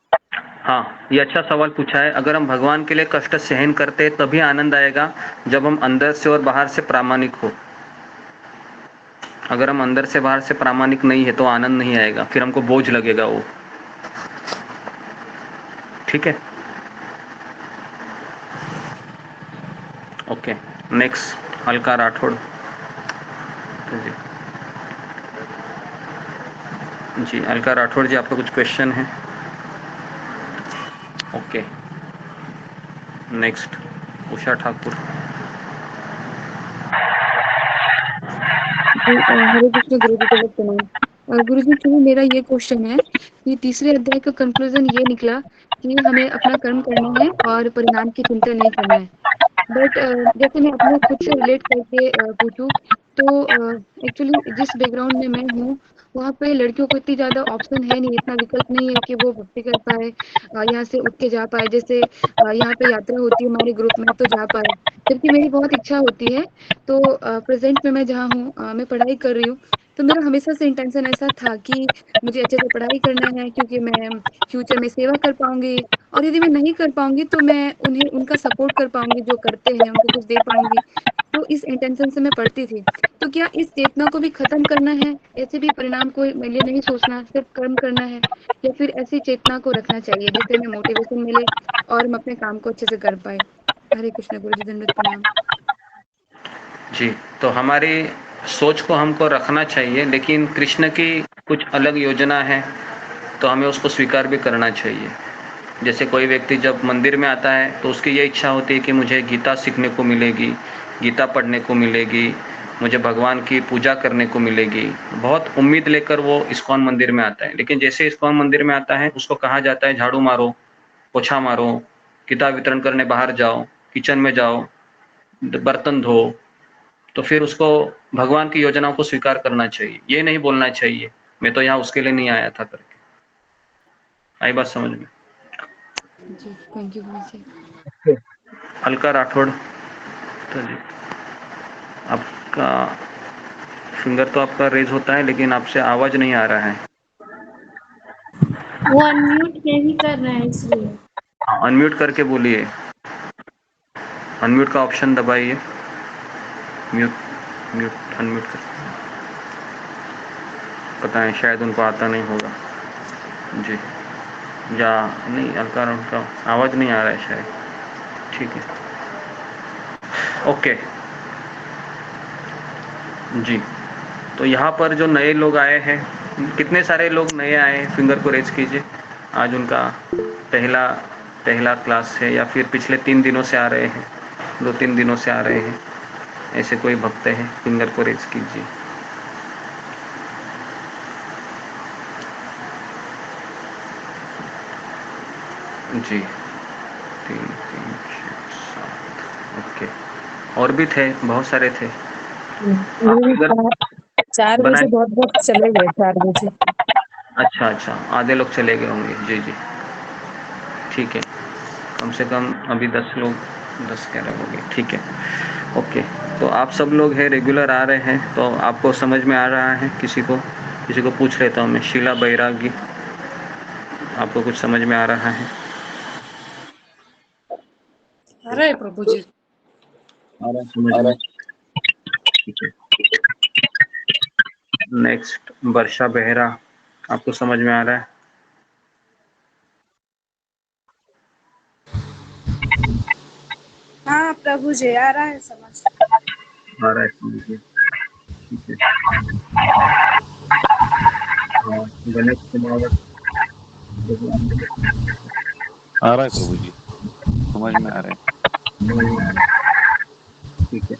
हाँ, ये अच्छा सवाल पूछा है। अगर हम भगवान के लिए कष्ट सहन करते हैं तभी आनंद आएगा जब हम अंदर से और बाहर से प्रामाणिक हो। अगर हम अंदर से बाहर से प्रामाणिक नहीं है तो आनंद नहीं आएगा, फिर हमको बोझ लगेगा वो। ठीक है, ओके। नेक्स्ट, अलका राठौड़ जी। अलका राठौड़ जी, आपका कुछ क्वेश्चन है? ओके। नेक्स्ट, उषा ठाकुर। हरे कृष्ण गुरुजी को प्रणाम। गुरुजी, क्योंकि मेरा ये क्वेश्चन है कि तीसरे अध्याय का कंक्लूजन ये निकला कि हमें अपना कर्म करना है और परिणाम की चिंता नहीं करना है। बट जैसे मैं अपने खुद से रिलेट करके पूछूं तो एक्चुअली जिस बैकग्राउंड में मैं हूँ वहाँ पे लड़कियों को इतनी ज़्यादा ऑप्शन है नहीं, इतना विकल्प नहीं है कि वो भक्ति कर पाए, यहाँ से उठ के जा पाए। जैसे यहाँ पे यात्रा होती है हमारे ग्रुप में तो जा पाए, जबकि मेरी बहुत इच्छा होती है। तो प्रेजेंट में मैं जहाँ हूँ मैं पढ़ाई कर रही हूँ, तो मेरा हमेशा से इंटेंशन ऐसा था कि मुझे अच्छे से पढ़ाई करना है, क्योंकि मैं फ्यूचर में सेवा कर पाऊंगी, और यदि मैं नहीं कर पाऊंगी तो मैं उन्हें उनका सपोर्ट कर पाऊंगी, जो करते हैं उनको कुछ दे पाऊंगी। तो इस इंटेंशन से मैं पढ़ती थी। तो क्या इस चेतना को भी खत्म करना है? ऐसे भी परिणाम को मेरे लिए नहीं सोचना, सिर्फ कर्म करना है, या फिर ऐसी चेतना को रखना चाहिए जिससे हमें मोटिवेशन मिले और हम अपने काम को अच्छे से कर पाए? हरे कृष्ण गुरुजी, दंडवत प्रणाम। जी, तो हमारी सोच को हमको रखना चाहिए, लेकिन कृष्ण की कुछ अलग योजना है तो हमें उसको स्वीकार भी करना चाहिए। जैसे कोई व्यक्ति जब मंदिर में आता है तो उसकी ये इच्छा होती है कि मुझे गीता सीखने को मिलेगी, गीता पढ़ने को मिलेगी, मुझे भगवान की पूजा करने को मिलेगी। बहुत उम्मीद लेकर वो इस्कॉन मंदिर में आता है। लेकिन जैसे इस्कॉन मंदिर में आता है उसको कहा जाता है झाड़ू मारो, पोछा मारो, किताब वितरण करने बाहर जाओ, किचन में जाओ, बर्तन धो। तो फिर उसको भगवान की योजनाओं को स्वीकार करना चाहिए। ये नहीं बोलना चाहिए मैं तो यहाँ उसके लिए नहीं आया था करके। आई बात समझ में? जी थैंक यू गुरुजी। अलका राठौड़, तो जी आपका फिंगर तो आपका रेज होता है लेकिन आपसे आवाज नहीं आ रहा है। वो अनम्यूट नहीं कर रहा है इसलिए। अनम्यूट करके बोलिए, अनम्यूट का ऑप्शन दबाइए, म्यूट म्यूट अनम्यूट कर। पता है शायद उनको आता नहीं होगा जी, या नहीं अलका उनका आवाज नहीं आ रहा है शायद। ठीक है ओके जी। तो यहाँ पर जो नए लोग आए हैं, कितने सारे लोग नए आए हैं फिंगर को रेज कीजिए। आज उनका पहला क्लास है या फिर पिछले 3 दिनों से आ रहे हैं, 2-3 दिनों से आ रहे हैं, ऐसे कोई भक्त हैं फिंगर को रेज कीजिए। जी 3 3 6 7 ओके। और भी थे, बहुत सारे थे। चार बजे बहुत बहुत चले गए, 4 बजे। अच्छा आधे लोग चले गए होंगे। जी जी ठीक है, कम से कम अभी 10 लोग 10-11 हो गए। ठीक है ओके। तो आप सब लोग हैं रेगुलर आ रहे हैं, तो आपको समझ में आ रहा है? किसी को पूछ लेता हूँ मैं। शीला बैरागी, आपको कुछ समझ में आ रहा है? अरे प्रभु जी। आ रहा है समझ में? ठीक है। नेक्स्ट वर्षा बेहरा, आपको समझ में आ रहा है? हाँ प्रभु जी आ रहा है समझ। आ रहा है समझिए। ठीक है। गणेश कुमार आ रहा है प्रभु जी, समझ में आ रहा है। ठीक है।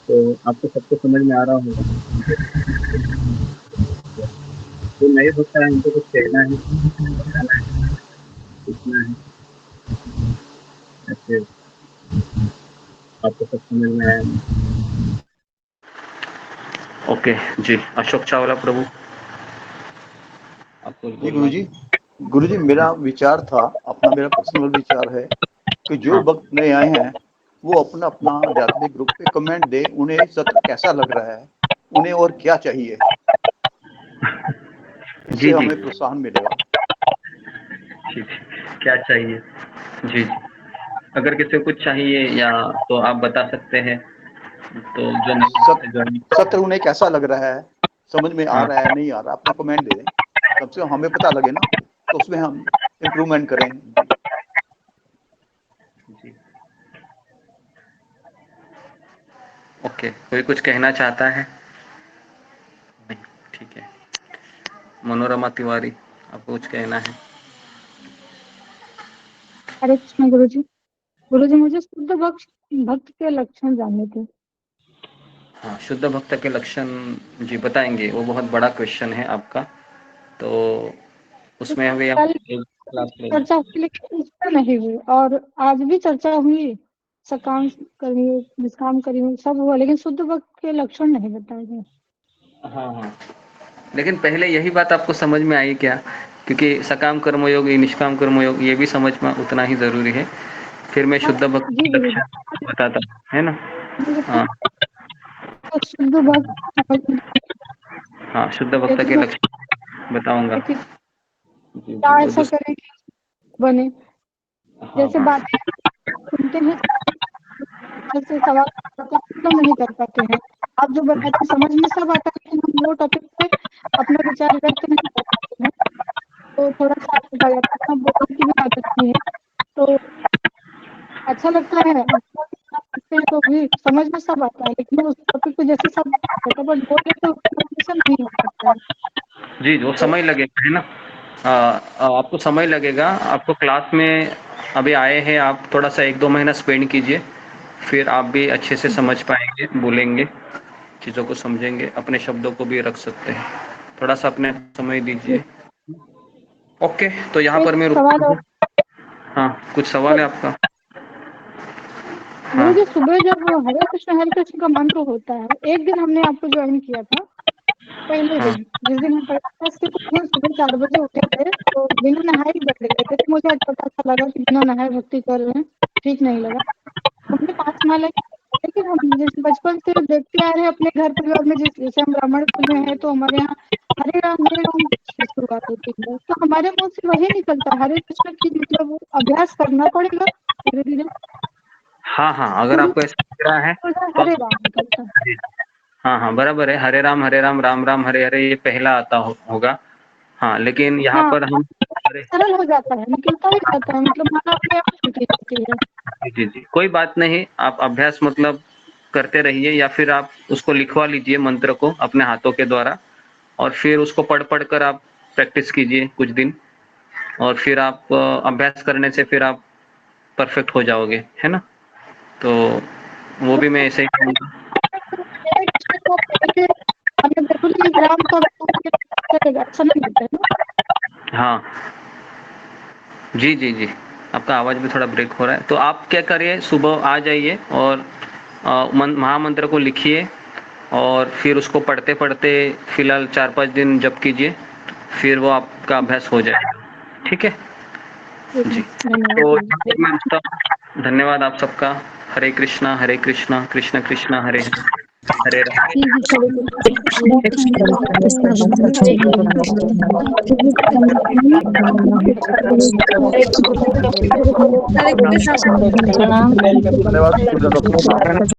तो आपको सबको समझ में आ रहा होगा। तो नहीं होता है उनको कुछ कहना है, पूछना है, ऐसे आपको सब समझ में आया? ओके जी। अशोक चावला प्रभु, आपको जी गुरुजी मेरा विचार था, अपना मेरा पर्सनल विचार है कि जो भक्त नए आए हैं वो अपना अपना आध्यात्मिक ग्रुप पे कमेंट दे, उन्हें सत्र कैसा लग रहा है, उन्हें और क्या चाहिए, इससे हमें प्रोत्साहन मिलेगा। ठीक, क्या चाहिए जी? अगर किसी को कुछ चाहिए या तो आप बता सकते हैं। तो जो सत्र उन्हें कैसा लग रहा है, समझ में आ रहा है नहीं आ रहा, अपना कमेंट दे दें, कम से कम हमें पता लगे ना, तो उसमें हम इम्प्रूवमेंट करें। जी ओके, कोई कुछ कहना चाहता है? नहीं, ठीक है। मनोरमा तिवारी, आपको कुछ कहना है? हरे कृष्ण गुरुजी। गुरुजी मुझे शुद्ध भक्त के लक्षण जानने थे। हाँ, शुद्ध भक्त के लक्षण जी बताएंगे, वो बहुत बड़ा क्वेश्चन है आपका, तो उसमें हमें कल क्लास ले। चर्चा हुई लेकिन इस पर नहीं हुई, और आज भी चर्चा हुई, सकाम करी, निष्काम करी, सब हुआ, लेकिन शुद्ध भक्त के लक्षण नहीं बताए गए। हाँ, लेकिन पहले यही बात आपको समझ में आई क्या? क्योंकि सकाम कर्मयोग, निष्काम कर्मयोग ये भी समझना उतना ही जरूरी है। फिर मैं शुद्ध भक्त के लक्षण बताता, है ना? हाँ शुद्ध भक्त, हाँ, शुद्ध भक्त के लक्षण बताऊंगा। क्या ऐसा करें कि बने, जैसे बातें सुनते हैं, अच्छे से सवाल तो नहीं कर पाते हैं। आप जो बताते हैं समझ में सब आता है, लेकिन हम वो टॉपिक पे अपना विचार व्यक्त नहीं कर पाते हैं, तो थोड़ा सा हो जाता है, बोलने की भी आदत नहीं है, तो अच्छा लगता है। करते हैं तो भी समझ में सब आता है, लेकिन उस टॉपिक को जैसे सब फटाफट बोले तो कंप्लीशन नहीं हो सकता है। जी वो समय लगेगा, है ना। आपको समय लगेगा। आपको क्लास में अभी आए हैं आप, थोड़ा सा 1-2 महीना स्पेंड कीजिए, फिर आप भी अच्छे से समझ पाएंगे, बोलेंगे, चीज़ों को समझेंगे, अपने शब्दों को भी रख सकते हैं। थोड़ा सा अपने समय दीजिए। ओके, तो यहाँ पर मैं सवाल और हाँ, कुछ सवाल है आपका? गुरु जी, सुबह जब हरे कृष्ण का मंत्र होता है, एक दिन हमने आपको ज्वाइन किया था, पहले दिन जिस दिन हम उसके कुछ दिन सुबह 4 बजे उठे थे, तो बिना नहाए ही बैठ गए थे। तो मुझे छोटा सा लगा कि बिना नहाए भक्ति कर रहे हैं, ठीक नहीं लगा। हमने 5 माला, लेकिन हम जैसे बचपन से देखते आ रहे हैं अपने घर परिवार में, जैसे हम ब्राह्मण कुल में है, तो हमारे यहाँ हरे राम से शुरुआत होती है, तो हमारे मुंह से वही निकलता है, हरे कृष्ण की मतलब अभ्यास करना पड़ेगा धीरे धीरे। हाँ हाँ, अगर आपको ऐसा लग रहा है तो हरे राम निकलता है। हाँ बराबर है। हरे राम राम राम हरे हरे, ये पहला आता होगा। हाँ, लेकिन यहाँ पर हम सरल हो जाता है, निकलता ही जाता है, मतलब माला अपने आप छूटी जाती है। जी, कोई बात नहीं। आप अभ्यास मतलब करते रहिए, या फिर आप उसको लिखवा लीजिए मंत्र को अपने हाथों के द्वारा, और फिर उसको पढ़ कर आप प्रैक्टिस कीजिए कुछ दिन, और फिर आप अभ्यास करने से फिर आप परफेक्ट हो जाओगे, है ना। तो वो भी मैं ऐसे ही कहूँगा। हमें बिल्कुल ही राम को ऐसा नहीं लगता है ना। हाँ जी, आपका आवाज भी थोड़ा ब्रेक हो रहा है। तो आप क्या करिए, सुबह आ जाइए और महामंत्र को लिखिए, और फिर उसको पढ़ते पढ़ते फिलहाल 4-5 दिन जप कीजिए, फिर वो आपका अभ्यास हो जाएगा। ठीक है जी। तो मैं रुकता हूं। धन्यवाद आप सबका। हरे कृष्णा कृष्ण कृष्ण हरे हरे हरे कृष्ण। धन्यवाद।